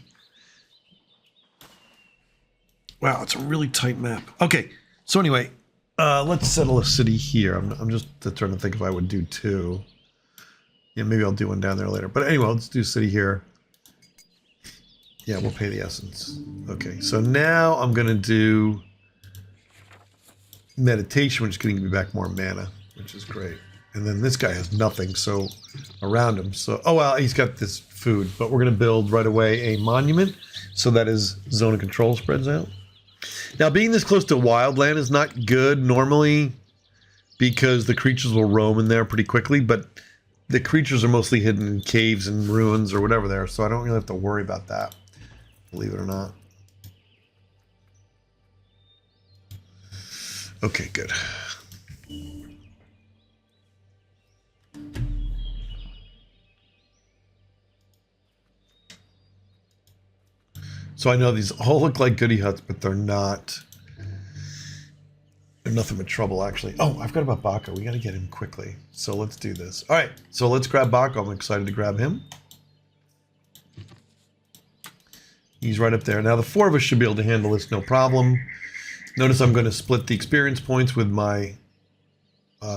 Wow, it's a really tight map. Okay, so anyway, let's settle a city here. I'm just trying to think if I would do 2. Yeah, maybe I'll do one down there later. But anyway, let's do city here. Yeah, we'll pay the essence. Okay, so now I'm going to do meditation, which is going to give me back more mana, which is great. And then this guy has nothing, so around him. So, oh, well, he's got this food, but we're going to build right away a monument so that his zone of control spreads out. Now, being this close to wildland is not good normally because the creatures will roam in there pretty quickly, but the creatures are mostly hidden in caves and ruins or whatever there, so I don't really have to worry about that, believe it or not. Okay, good. So I know these all look like goody huts, but they're not. They're nothing but trouble, actually. Oh, I forgot about Baco. We got to get him quickly. So let's do this. All right, so let's grab Baco. I'm excited to grab him. He's right up there. Now the 4 of us should be able to handle this no problem. Notice I'm going to split the experience points with my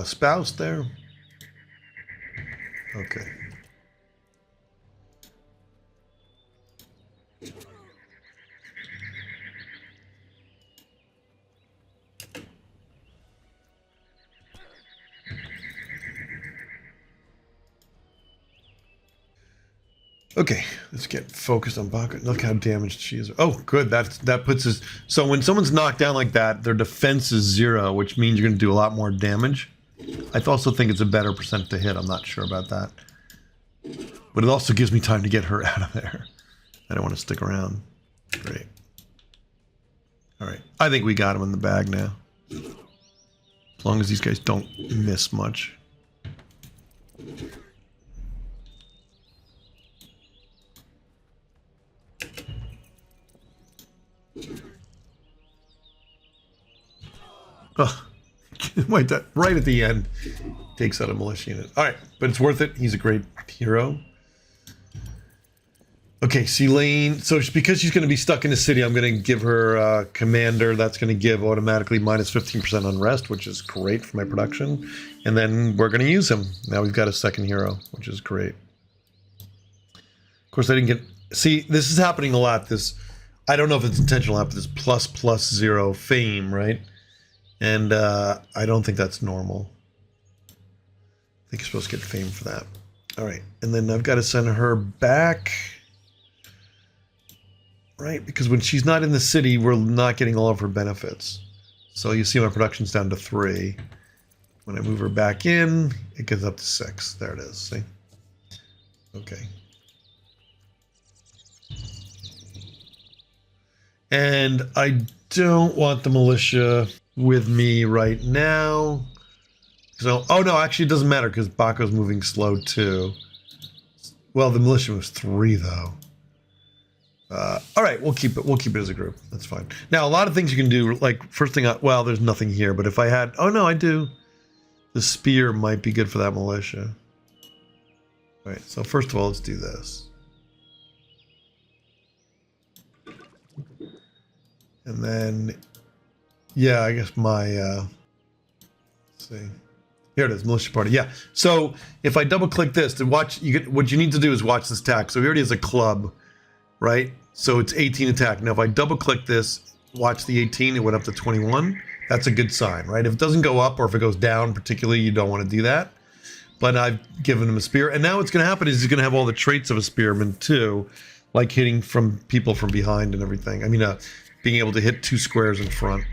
spouse there. Okay. Okay, let's get focused on Baka. Look how damaged she is. Oh, good. That puts us... So when someone's knocked down like that, their defense is 0, which means you're going to do a lot more damage. I also think it's a better percent to hit. I'm not sure about that. But it also gives me time to get her out of there. I don't want to stick around. Great. All right. I think we got him in the bag now. As long as these guys don't miss much. Oh, wait, that right at the end takes out a militia unit. All right, but it's worth it. He's a great hero. Okay, Selene. So because she's going to be stuck in the city, I'm going to give her commander. That's going to give automatically minus 15% unrest, which is great for my production. And then we're going to use him. Now we've got a second hero, which is great. Of course, I didn't get... See, this is happening a lot. This, I don't know if it's intentional, but this ++0 fame, right? And I don't think that's normal. I think you're supposed to get fame for that. All right, and then I've got to send her back. Right, because when she's not in the city, we're not getting all of her benefits. So you see my production's down to 3. When I move her back in, it gets up to 6. There it is, see? Okay. And I don't want the militia with me right now. So, oh no, actually it doesn't matter because Bako's moving slow too. Well, the militia moves 3 though. All right, we'll keep it. We'll keep it as a group. That's fine. Now, a lot of things you can do. Like first thing, well, there's nothing here. But if I had, oh no, I do. The spear might be good for that militia. All right. So first of all, let's do this. And then, yeah, I guess my. Let's see. Here it is, militia party. Yeah. So if I double click this to watch, you get what you need to do is watch this attack. So he already has a club. Right? So it's 18 attack. Now, if I double click this, watch the 18, it went up to 21. That's a good sign, right? If it doesn't go up or if it goes down, particularly, you don't want to do that. But I've given him a spear. And now what's going to happen is he's going to have all the traits of a spearman too, like hitting from people from behind and everything. I mean, being able to hit 2 squares in front.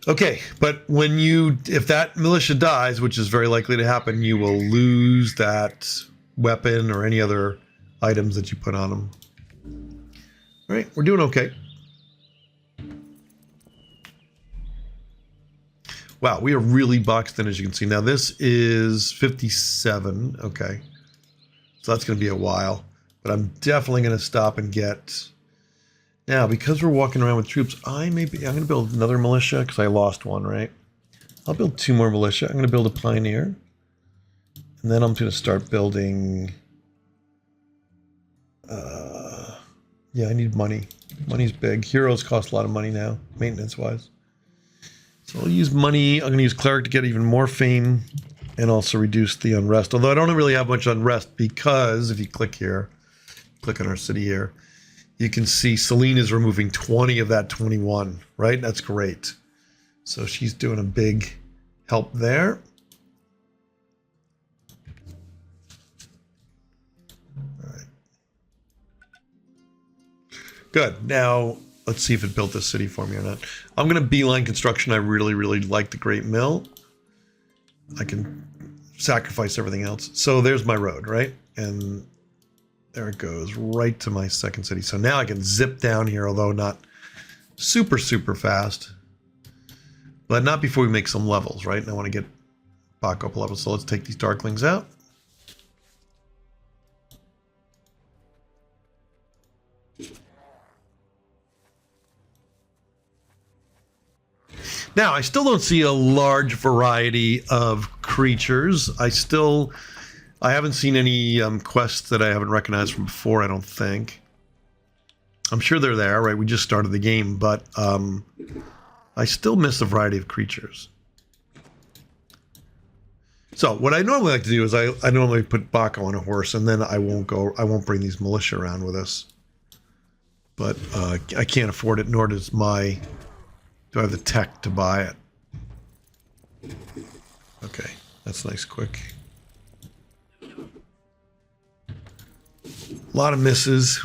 Okay, but when you, if that militia dies, which is very likely to happen, you will lose that weapon or any other items that you put on them. All right, we're doing okay. Wow, we are really boxed in, as you can see. Now this is 57. Okay, so that's going to be a while, but I'm definitely going to stop and get. Now, because we're walking around with troops, I'm going to build another militia because I lost one. Right, I'll build 2 more militia. I'm going to build a pioneer, and then I'm going to start building. Yeah, I need money. Money's big. Heroes cost a lot of money now, maintenance-wise. So I'll use money. I'm going to use Cleric to get even more fame and also reduce the unrest. Although I don't really have much unrest because if you click here, click on our city here, you can see Selene is removing 20 of that 21, right? That's great. So she's doing a big help there. Good. Now, let's see if it built this city for me or not. I'm going to beeline construction. I really, really like the Great Mill. I can sacrifice everything else. So there's my road, right? And there it goes, right to my second city. So now I can zip down here, although not super, super fast. But not before we make some levels, right? And I want to get Bako up levels. So let's take these Darklings out. Now, I still don't see a large variety of creatures. I haven't seen any quests that I haven't recognized from before, I don't think. I'm sure they're there, right? We just started the game, but I still miss a variety of creatures. So what I normally like to do is I normally put Baco on a horse, and then I won't bring these militia around with us. But I can't afford it, nor do I have the tech to buy it. Okay, that's nice, quick. A lot of misses.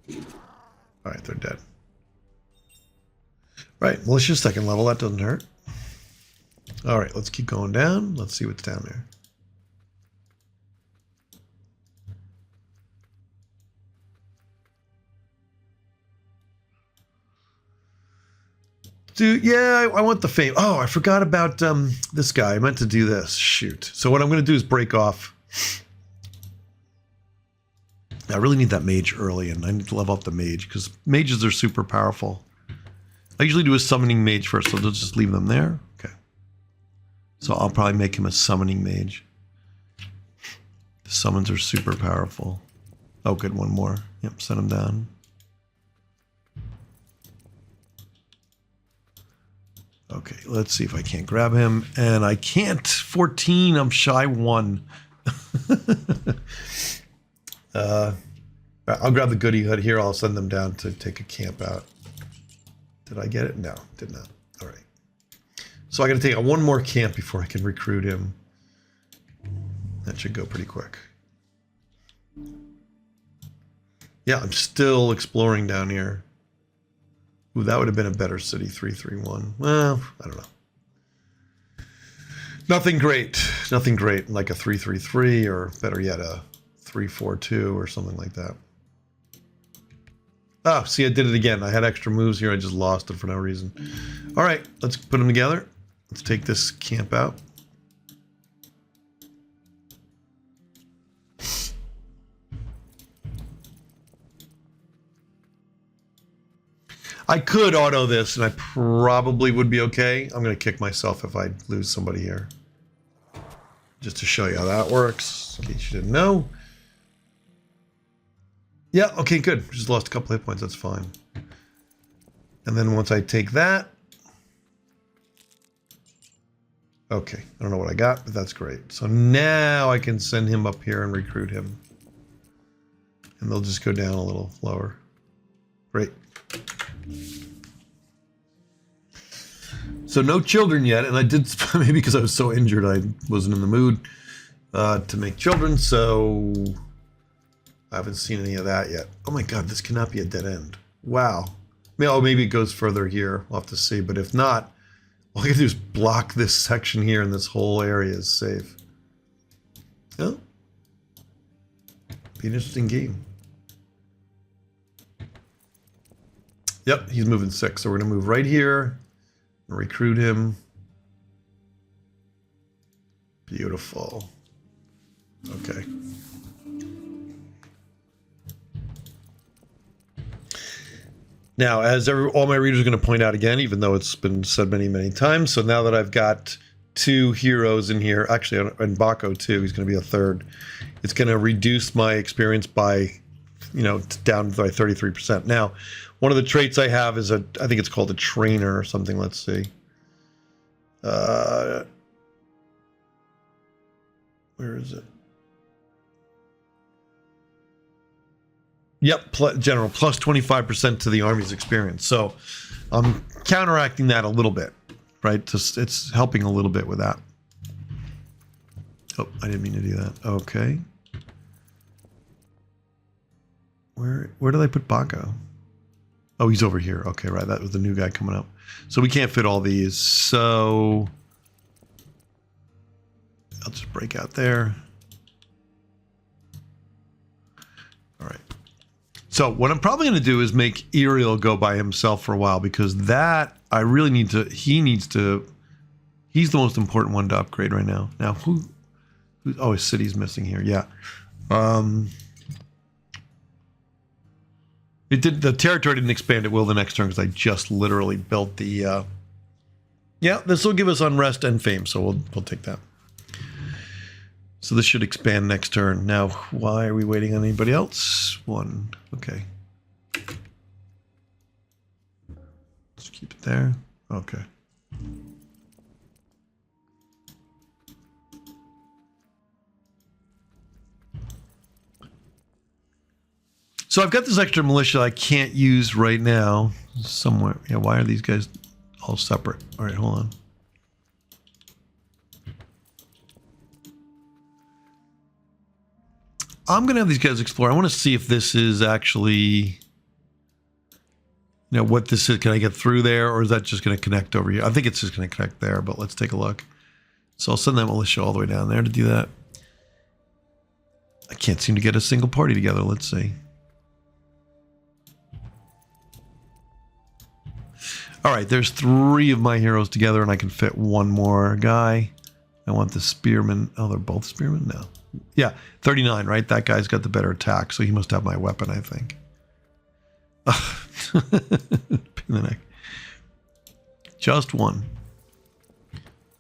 All right, they're dead. Right, militia second level, that doesn't hurt. All right, let's keep going down. Let's see what's down there. Dude, yeah, I want the fame. Oh, I forgot about this guy. I meant to do this. Shoot. So what I'm going to do is break off. I really need that mage early, and I need to level up the mage, because mages are super powerful. I usually do a summoning mage first, so they'll just leave them there. Okay. So I'll probably make him a summoning mage. The summons are super powerful. Oh, good, one more. Yep, send him down. Okay, let's see if I can't grab him. And I can't. 14, I'm shy 1. I'll grab the goody hood here. I'll send them down to take a camp out. Did I get it? No, did not. All right. So I got to take one more camp before I can recruit him. That should go pretty quick. Yeah, I'm still exploring down here. Ooh, that would have been a better city, 331. Well, I don't know. Nothing great. Nothing great like a 333 or better yet a 342 or something like that. Oh, see, I did it again. I had extra moves here. I just lost it for no reason. All right, let's put them together. Let's take this camp out. I could auto this, and I probably would be okay. I'm going to kick myself if I lose somebody here. Just to show you how that works, in case you didn't know. Yeah, okay, good. Just lost a couple hit points. That's fine. And then once I take that... Okay, I don't know what I got, but that's great. So now I can send him up here and recruit him. And they'll just go down a little lower. Great. So no children yet, and I did, maybe because I was so injured I wasn't in the mood to make children, so I haven't seen any of that yet. Oh my god, this cannot be a dead end. Wow. Oh, maybe it goes further here. We'll have to see, but if not, all I gotta do is block this section here and this whole area is safe. Oh. Be an interesting game. Yep, he's moving 6, so we're gonna move right here. Recruit him. Beautiful. Okay. Now, as all my readers are going to point out again, even though it's been said many, many times, so now that I've got 2 heroes in here, actually, and Baco too, he's going to be a 3rd, it's going to reduce my experience by, down by 33%. Now, one of the traits I have is I think it's called a trainer or something. Let's see. Where is it? Yep, general, plus 25% to the Army's experience. So I'm counteracting that a little bit, right? Just, it's helping a little bit with that. Oh, I didn't mean to do that. Okay. Where did I put Baco? Oh, he's over here. Okay, right. That was the new guy coming up. So we can't fit all these. So I'll just break out there. All right. So what I'm probably going to do is make Iriel go by himself for a while, because that I really need to. He's the most important one to upgrade right now. Now who oh, his city's missing here. Yeah. The territory didn't expand. It will the next turn, because I just literally built the. Yeah, this will give us unrest and fame, so we'll take that. So this should expand next turn. Now, why are we waiting on anybody else? 1. Okay. Let's keep it there. Okay. So I've got this extra militia I can't use right now. Somewhere. Yeah, why are these guys all separate? All right, hold on. I'm going to have these guys explore. I want to see if this is actually, you know, what this is. Can I get through there, or is that just going to connect over here? I think it's just going to connect there, but let's take a look. So I'll send that militia all the way down there to do that. I can't seem to get a single party together. Let's see. All right, there's 3 of my heroes together, and I can fit 1 more guy. I want the spearmen. Oh, they're both spearmen? No. Yeah, 39, right? That guy's got the better attack, so he must have my weapon, I think. Pin the neck. Just 1.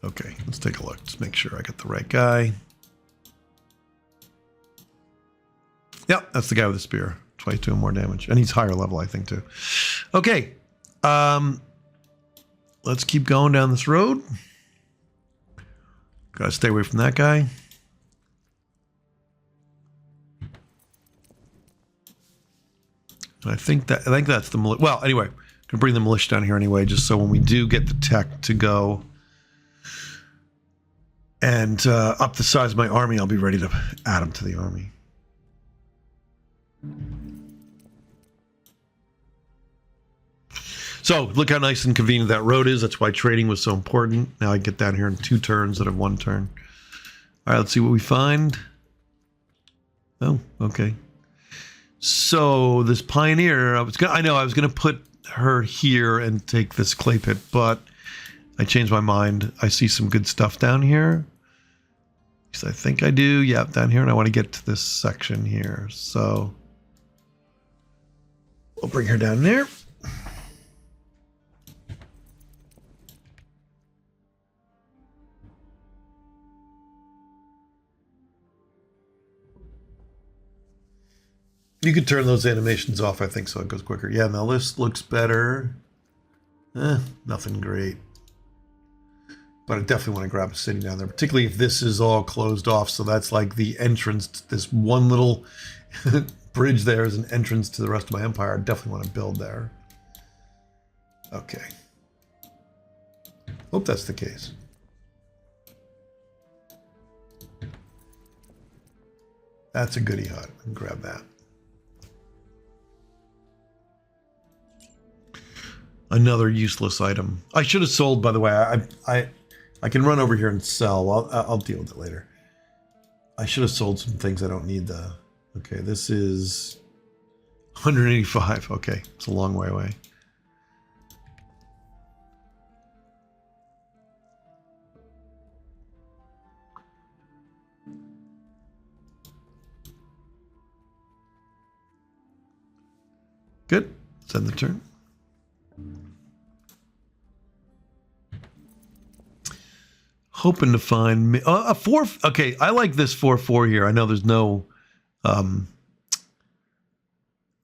Okay, let's take a look. Just make sure I get the right guy. Yep, that's the guy with the spear. Twice doing more damage. And he's higher level, I think, too. Okay. Let's keep going down this road. Gotta stay away from that guy. And I think that's the militia. Well, anyway, gonna bring the militia down here anyway, just so when we do get the tech to go and up the size of my army, I'll be ready to add them to the army. So look how nice and convenient that road is. That's why trading was so important. Now I get down here in 2 turns instead of 1 turn. All right, let's see what we find. Oh, okay. So this pioneer, I know I was gonna put her here and take this clay pit, but I changed my mind. I see some good stuff down here. At least I think I do. Yeah, down here, and I want to get to this section here. So we'll bring her down there. You could turn those animations off, I think, so it goes quicker. Yeah, now this looks better. Nothing great. But I definitely want to grab a city down there, particularly if this is all closed off. So that's like the entrance to this one little bridge there is an entrance to the rest of my empire. I definitely want to build there. Okay. Hope that's the case. That's a goodie hut. I can grab that. Another useless item. I should have sold, by the way. I can run over here and sell. I'll deal with it later. I should have sold some things I don't need, though. Okay, this is 185. Okay, it's a long way away. Good. Let's end the turn. Hoping to find a 4. Okay, I like this 4/4 here. I know there's no,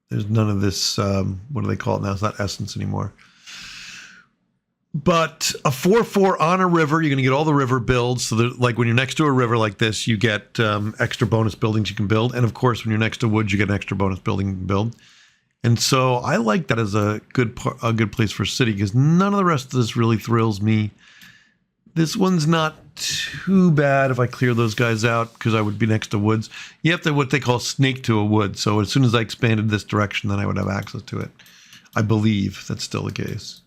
there's none of this. What do they call it now? It's not essence anymore. But a 4/4 on a river, you're going to get all the river builds. So that, like when you're next to a river like this, you get extra bonus buildings you can build, and of course, when you're next to woods, you get an extra bonus building you can build. And so I like that as a good place for a city because none of the rest of this really thrills me. This one's not too bad if I clear those guys out because I would be next to woods. You have to what they call snake to a wood. So as soon as I expanded this direction, then I would have access to it. I believe that's still the case.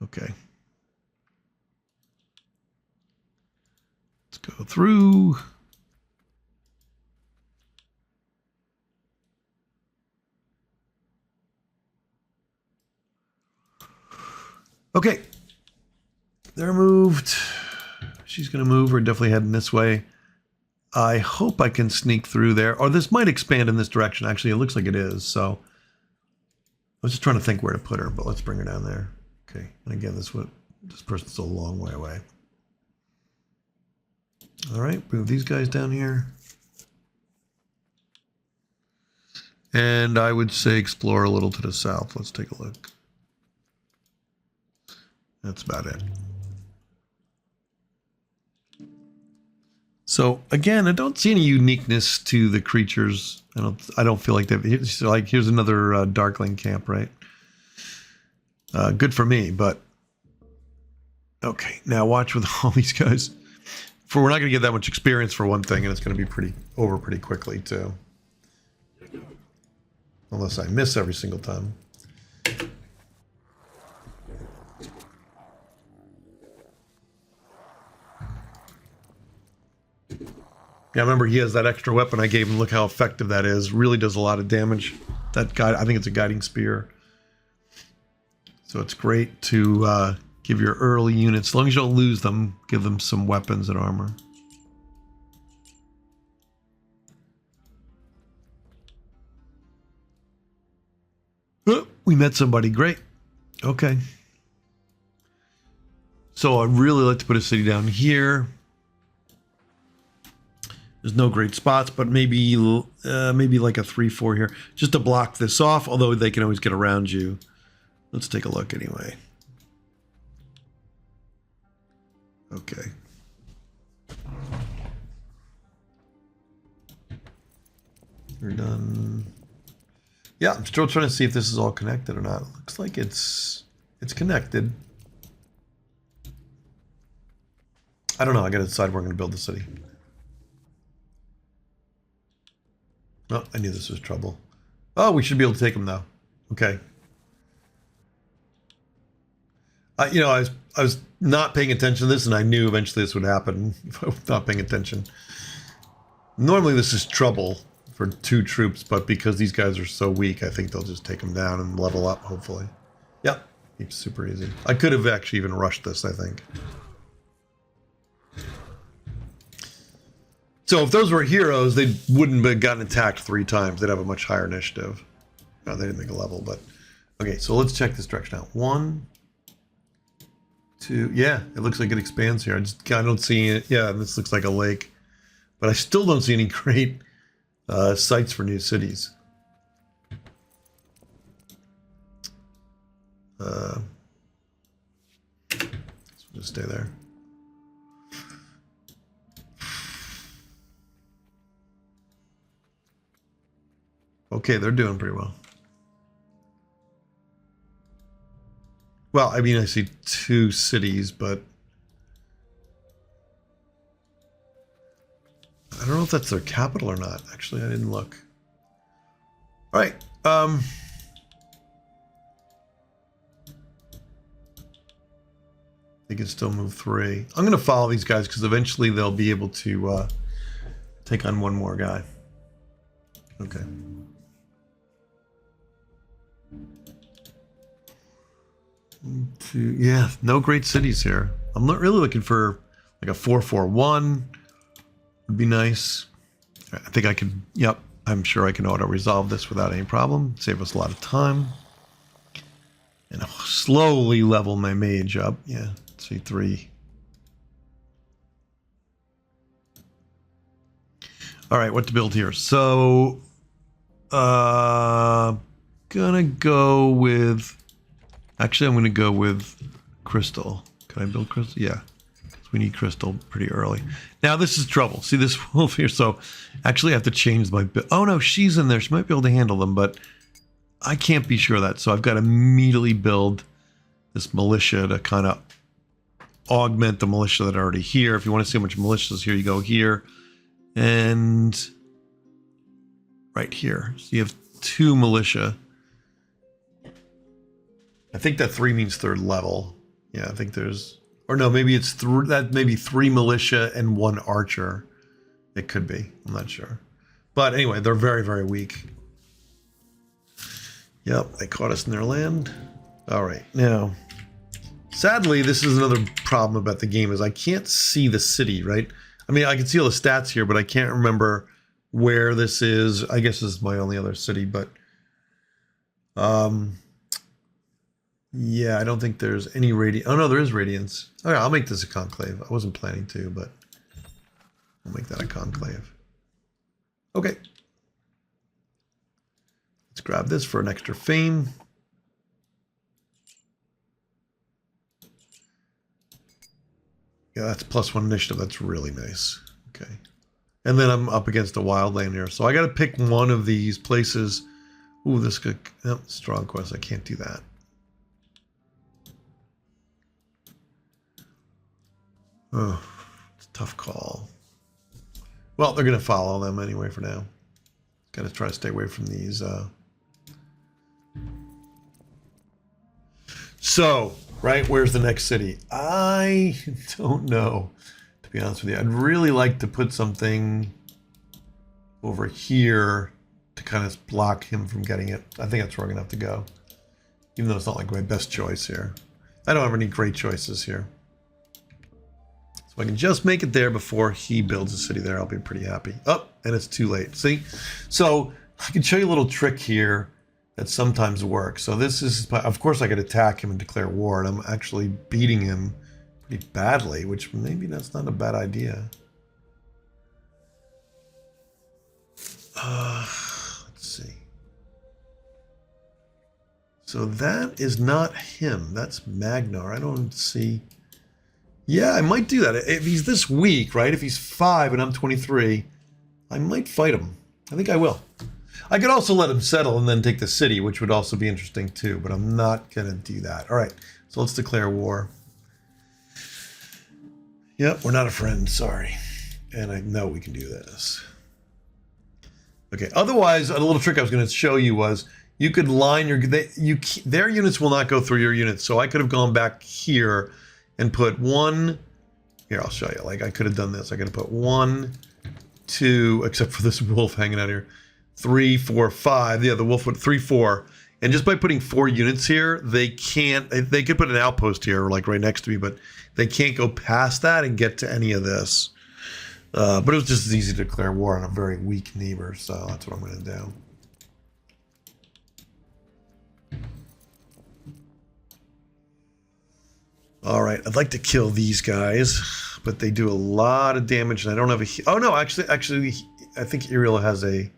Okay. Let's go through. Okay. They're moved. She's going to move. We're definitely heading this way. I hope I can sneak through there. Or this might expand in this direction. Actually, it looks like it is. So I was just trying to think where to put her, but let's bring her down there. Okay. And again, this person's a long way away. All right, move these guys down here. And I would say explore a little to the south. Let's take a look. That's about it. So again, I don't see any uniqueness to the creatures. I don't feel like that. Here's another Darkling camp, right? Good for me, but okay. Now watch with all these guys. We're not going to get that much experience for one thing, and it's going to be pretty quickly too. Unless I miss every single time. Yeah, remember he has that extra weapon I gave him. Look how effective that is. Really does a lot of damage. That guy, I think it's a guiding spear. So it's great to give your early units, as long as you don't lose them, give them some weapons and armor. Oh, we met somebody. Great. Okay. So I'd really like to put a city down here. There's no great spots, but maybe like a 3-4 here, just to block this off, although they can always get around you. Let's take a look anyway. Okay. We're done. Yeah, I'm still trying to see if this is all connected or not. It looks like it's connected. I don't know. I got to decide where I'm going to build the city. Oh, I knew this was trouble. Oh, we should be able to take them now. Okay. You know, I was not paying attention to this, and I knew eventually this would happen if I was not paying attention. Normally, this is trouble for 2 troops, but because these guys are so weak, I think they'll just take them down and level up, hopefully. Yep, it's super easy. I could have actually even rushed this, I think. So if those were heroes, they wouldn't have gotten attacked 3 times. They'd have a much higher initiative. No, they didn't make a level, but... Okay, so let's check this direction out. 1, 2... Yeah, it looks like it expands here. I don't see it. Yeah, this looks like a lake. But I still don't see any great sites for new cities. So we'll just stay there. Okay, they're doing pretty well. Well, I mean, I see 2 cities, but I don't know if that's their capital or not. Actually, I didn't look. All right. They can still move 3. I'm going to follow these guys because eventually they'll be able to take on 1 more guy. Okay. Yeah, no great cities here. I'm not really looking for like a 4-4-1. Would be nice. I think I could, yep, I'm sure I can auto-resolve this without any problem. Save us a lot of time. And I'll slowly level my mage up. Yeah, let's see, 3. All right, what to build here? So, gonna go with... Actually, I'm going to go with crystal. Can I build crystal? Yeah. We need crystal pretty early. Now, this is trouble. See this wolf here? So, actually, I have to change my... Oh, no, she's in there. She might be able to handle them, but I can't be sure of that. So, I've got to immediately build this militia to kind of augment the militia that are already here. If you want to see how much militia is here, you go here. And right here. So, you have 2 militia. I think that 3 means 3rd level. Yeah, I think there's... Or no, maybe it's maybe 3 militia and 1 archer. It could be. I'm not sure. But anyway, they're very, very weak. Yep, they caught us in their land. All right, now... Sadly, this is another problem about the game, is I can't see the city, right? I mean, I can see all the stats here, but I can't remember where this is. I guess this is my only other city, but... Yeah, I don't think there's any radiance. Oh, no, there is radiance. Okay, I'll make this a conclave. I wasn't planning to, but... We'll make that a conclave. Okay. Let's grab this for an extra fame. Yeah, that's +1 initiative. That's really nice. Okay. And then I'm up against a wildland here. So I got to pick one of these places. Ooh, this could... No, strong quest. I can't do that. Oh, it's a tough call. Well, they're going to follow them anyway for now. Got to try to stay away from these. So, right, where's the next city? I don't know, to be honest with you. I'd really like to put something over here to kind of block him from getting it. I think that's where I'm going to have to go, even though it's not like my best choice here. I don't have any great choices here. So I can just make it there before he builds a city there. I'll be pretty happy. Oh, and it's too late. See? So I can show you a little trick here that sometimes works. So this is, of course, I could attack him and declare war, and I'm actually beating him pretty badly, which maybe that's not a bad idea. Let's see. So that is not him. That's Magnar. I don't see... Yeah, I might do that. If he's this weak, right? If he's 5 and I'm 23, I might fight him. I think I will. I could also let him settle and then take the city, which would also be interesting too, but I'm not going to do that. All right, so let's declare war. Yep, we're not a friend, sorry. And I know we can do this. Okay, otherwise, a little trick I was going to show you was you could line your... their units will not go through your units, so I could have gone back here and put 1, here, I'll show you. Like, I could have done this. I could have put 1, 2, except for this wolf hanging out here, 3, 4, 5. Yeah, the wolf went 3, 4. And just by putting 4 units here, they can't, they could put an outpost here, like right next to me, but they can't go past that and get to any of this. But it was just as easy to declare war on a very weak neighbor, so that's what I'm going to do. All right, I'd like to kill these guys, but they do a lot of damage, and I don't have a... Oh, no, actually, I think Iriel has a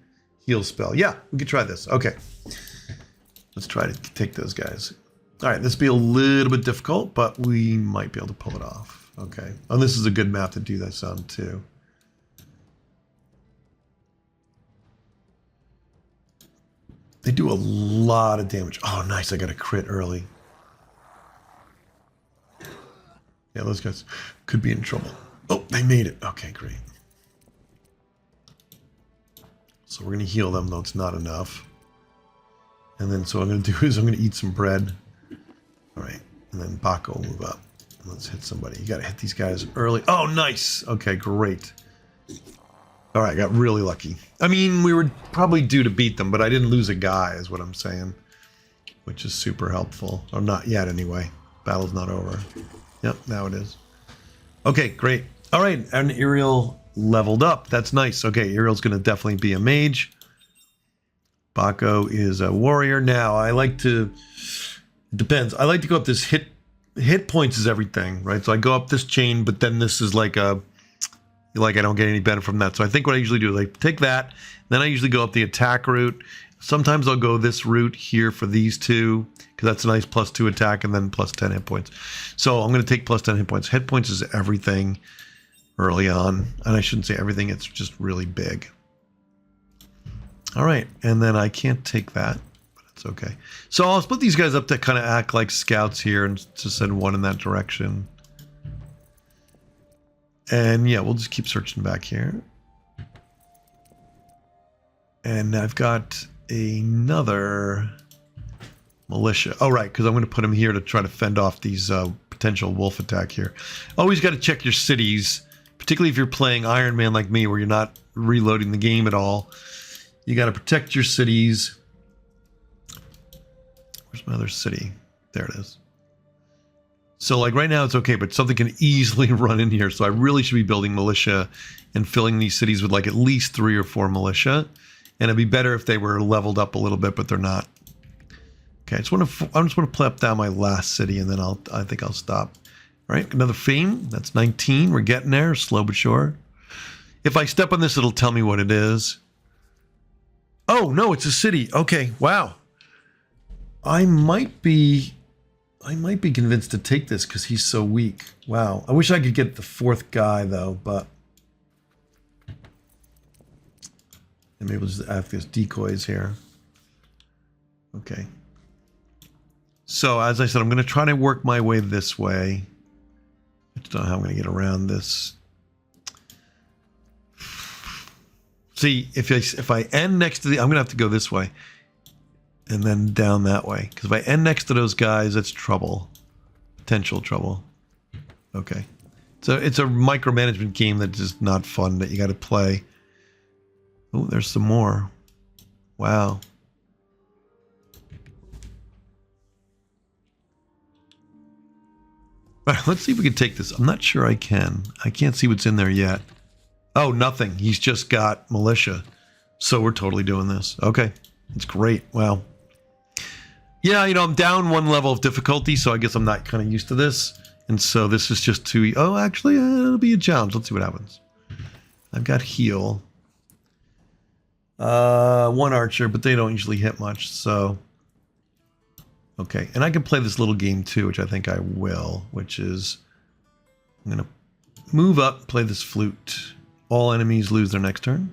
heal spell. Yeah, we could try this. Okay. Let's try to take those guys. All right, this will be a little bit difficult, but we might be able to pull it off. Okay. And this is a good map to do this on, too. They do a lot of damage. Oh, nice. I got a crit early. Yeah, those guys could be in trouble. Oh, they made it. Okay, great. So we're going to heal them, though it's not enough. And then so what I'm going to do is I'm going to eat some bread. All right. And then Baco will move up. And let's hit somebody. You got to hit these guys early. Oh, nice. Okay, great. All right, got really lucky. I mean, we were probably due to beat them, but I didn't lose a guy is what I'm saying. Which is super helpful. Or not yet, anyway. Battle's not over. Yep, now it is. Okay, great. All right, and Iriel leveled up. That's nice. Okay, Iriel's going to definitely be a mage. Baco is a warrior. Now, I like to... It depends. I like to go up this hit points is everything, right? So I go up this chain, but then this is like a... Like I don't get any benefit from that. So I think what I usually do is I take that, then I usually go up the attack route. Sometimes I'll go this route here for these two, because that's a nice +2 attack and then +10 hit points. So I'm going to take +10 hit points. Hit points is everything early on. And I shouldn't say everything, it's just really big. All right, and then I can't take that, but it's okay. So I'll split these guys up to kind of act like scouts here and just send one in that direction. And yeah, we'll just keep searching back here. And I've got another militia. Oh, right, because I'm going to put him here to try to fend off these potential wolf attack here. Always got to check your cities, particularly if you're playing Iron Man like me, where you're not reloading the game at all. You got to protect your cities. Where's my other city? There it is. So like right now it's okay, but something can easily run in here. So I really should be building militia and filling these cities with like at least 3 or 4 militia. And it'd be better if they were leveled up a little bit, but they're not. Okay, I just want to play up down my last city, and then I think I'll stop. All right, another fame. That's 19. We're getting there, slow but sure. If I step on this, it'll tell me what it is. Oh, no, it's a city. Okay, wow. I might be convinced to take this because he's so weak. Wow. I wish I could get the fourth guy, though, but... And maybe we'll just have these decoys here. Okay. So, as I said, I'm going to try to work my way this way. I just don't know how I'm going to get around this. See, if I end next to the... I'm going to have to go this way. And then down that way. Because if I end next to those guys, it's trouble. Potential trouble. Okay. So it's a micromanagement game that's just not fun that you got to play. Oh, there's some more. Wow. All right, let's see if we can take this. I'm not sure I can. I can't see what's in there yet. Oh, nothing. He's just got militia. So we're totally doing this. Okay. It's great. Wow. Yeah, you know, I'm down one level of difficulty, so I guess I'm not kind of used to this. And so this is just too... Oh, actually, it'll be a challenge. Let's see what happens. I've got heal. One archer, but they don't usually hit much, so... Okay, and I can play this little game too, which I think I will, which is... I'm going to move up, play this flute. All enemies lose their next turn.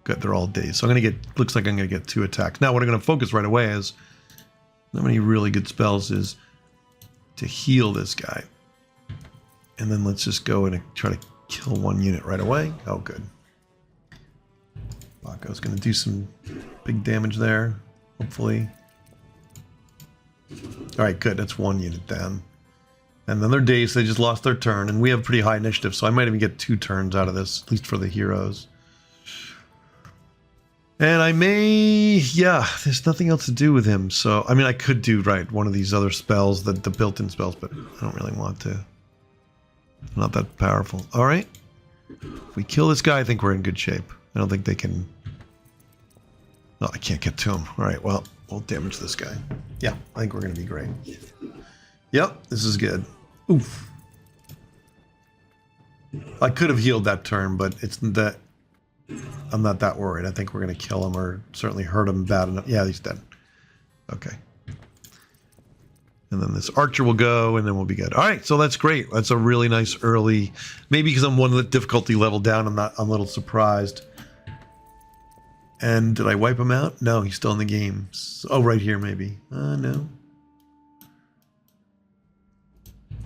Good, they're all dazed. So I'm going to get... Looks like I'm going to get 2 attacks. Now, what I'm going to focus right away is... Not many really good spells is to heal this guy. And then let's just go and try to kill 1 unit right away. Oh, good. Bako's going to do some big damage there, hopefully. All right, good. That's 1 unit down. And then they're dazed. They just lost their turn. And we have pretty high initiative, so I might even get 2 turns out of this, at least for the heroes. And I may... Yeah, there's nothing else to do with him. So, I mean, I could do, right, one of these other spells, the built-in spells, but I don't really want to. Not that powerful. All right. If we kill this guy, I think we're in good shape. I don't think they can... No, I can't get to him. All right, well, we'll damage this guy. Yeah, I think we're going to be great. Yep, this is good. Oof. I could have healed that turn, but it's that... I'm not that worried. I think we're going to kill him or certainly hurt him bad enough. Yeah, he's dead. Okay. And then this archer will go, and then we'll be good. All right, so that's great. That's a really nice early... Maybe because I'm one difficulty level down, I'm a little surprised. And did I wipe him out? No, he's still in the game. Oh, right here, maybe. No.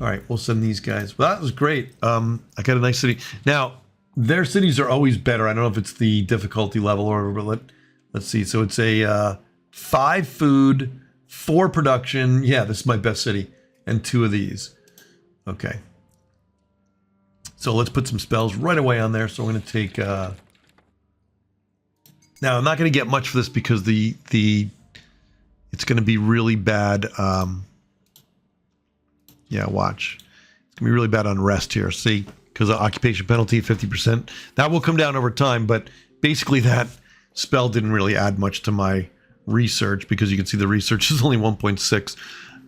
All right, we'll send these guys. Well, that was great. I got a nice city. Now, their cities are always better. I don't know if it's the difficulty level or... But let's see. So it's a 5 food... 4 production. Yeah, this is my best city. And 2 of these. Okay. So let's put some spells right away on there. So I'm going to take... Now, I'm not going to get much for this because it's going to be really bad. Yeah, watch. It's going to be really bad unrest here. See? Because of occupation penalty, 50%. That will come down over time. But basically that spell didn't really add much to my... research, because you can see the research is only 1.6,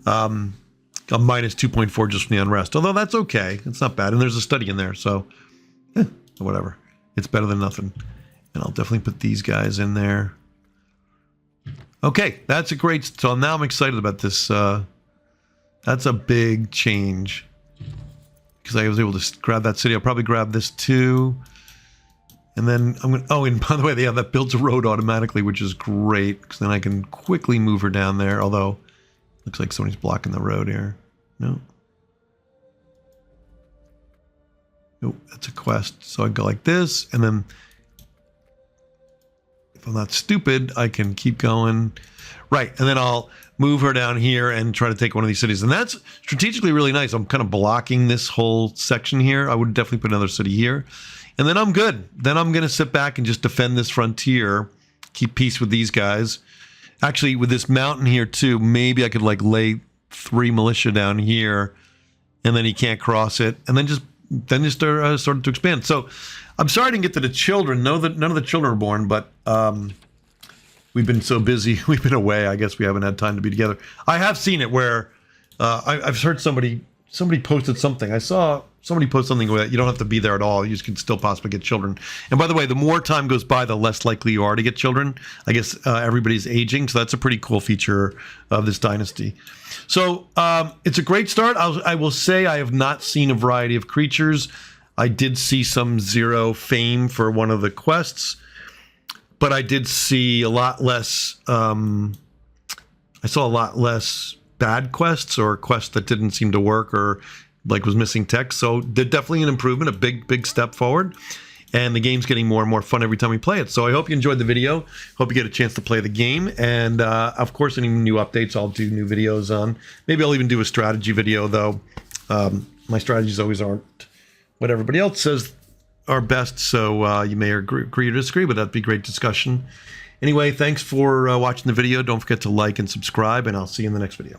a minus 2.4 just from the unrest, although that's okay, it's not bad, and there's a study in there, so whatever, it's better than nothing. And I'll definitely put these guys in there. Okay, that's a great... So now I'm excited about this. That's a big change because I was able to grab that city. I'll probably grab this too. And then I'm going to... Oh, and by the way, yeah, that builds a road automatically, which is great, because then I can quickly move her down there, although looks like somebody's blocking the road here. No. Nope, that's a quest. So I go like this, and then if I'm not stupid, I can keep going. Right, and then I'll move her down here and try to take one of these cities. And that's strategically really nice. I'm kind of blocking this whole section here. I would definitely put another city here. And then I'm good. Then I'm going to sit back and just defend this frontier, keep peace with these guys. Actually, with this mountain here too, maybe I could like lay 3 militia down here, and then he can't cross it, and then just started to expand. So I'm sorry I didn't get to the children. None of the children are born, but we've been so busy. We've been away. I guess we haven't had time to be together. I have seen it where I've heard somebody posted something. I saw somebody post something where you don't have to be there at all. You can still possibly get children. And by the way, the more time goes by, the less likely you are to get children. I guess everybody's aging, so that's a pretty cool feature of this Dynasty. So it's a great start. I will say I have not seen a variety of creatures. I did see some 0 fame for one of the quests, but I did see a lot less. I saw a lot less bad quests or quests that didn't seem to work or like was missing text. So definitely an improvement, a big step forward. And the game's getting more and more fun every time we play it. So I hope you enjoyed the video. Hope you get a chance to play the game. And of course, any new updates, I'll do new videos on. Maybe I'll even do a strategy video, though. My strategies always aren't what everybody else says are best. So you may agree or disagree, but that'd be great discussion. Anyway, thanks for watching the video. Don't forget to like and subscribe, and I'll see you in the next video.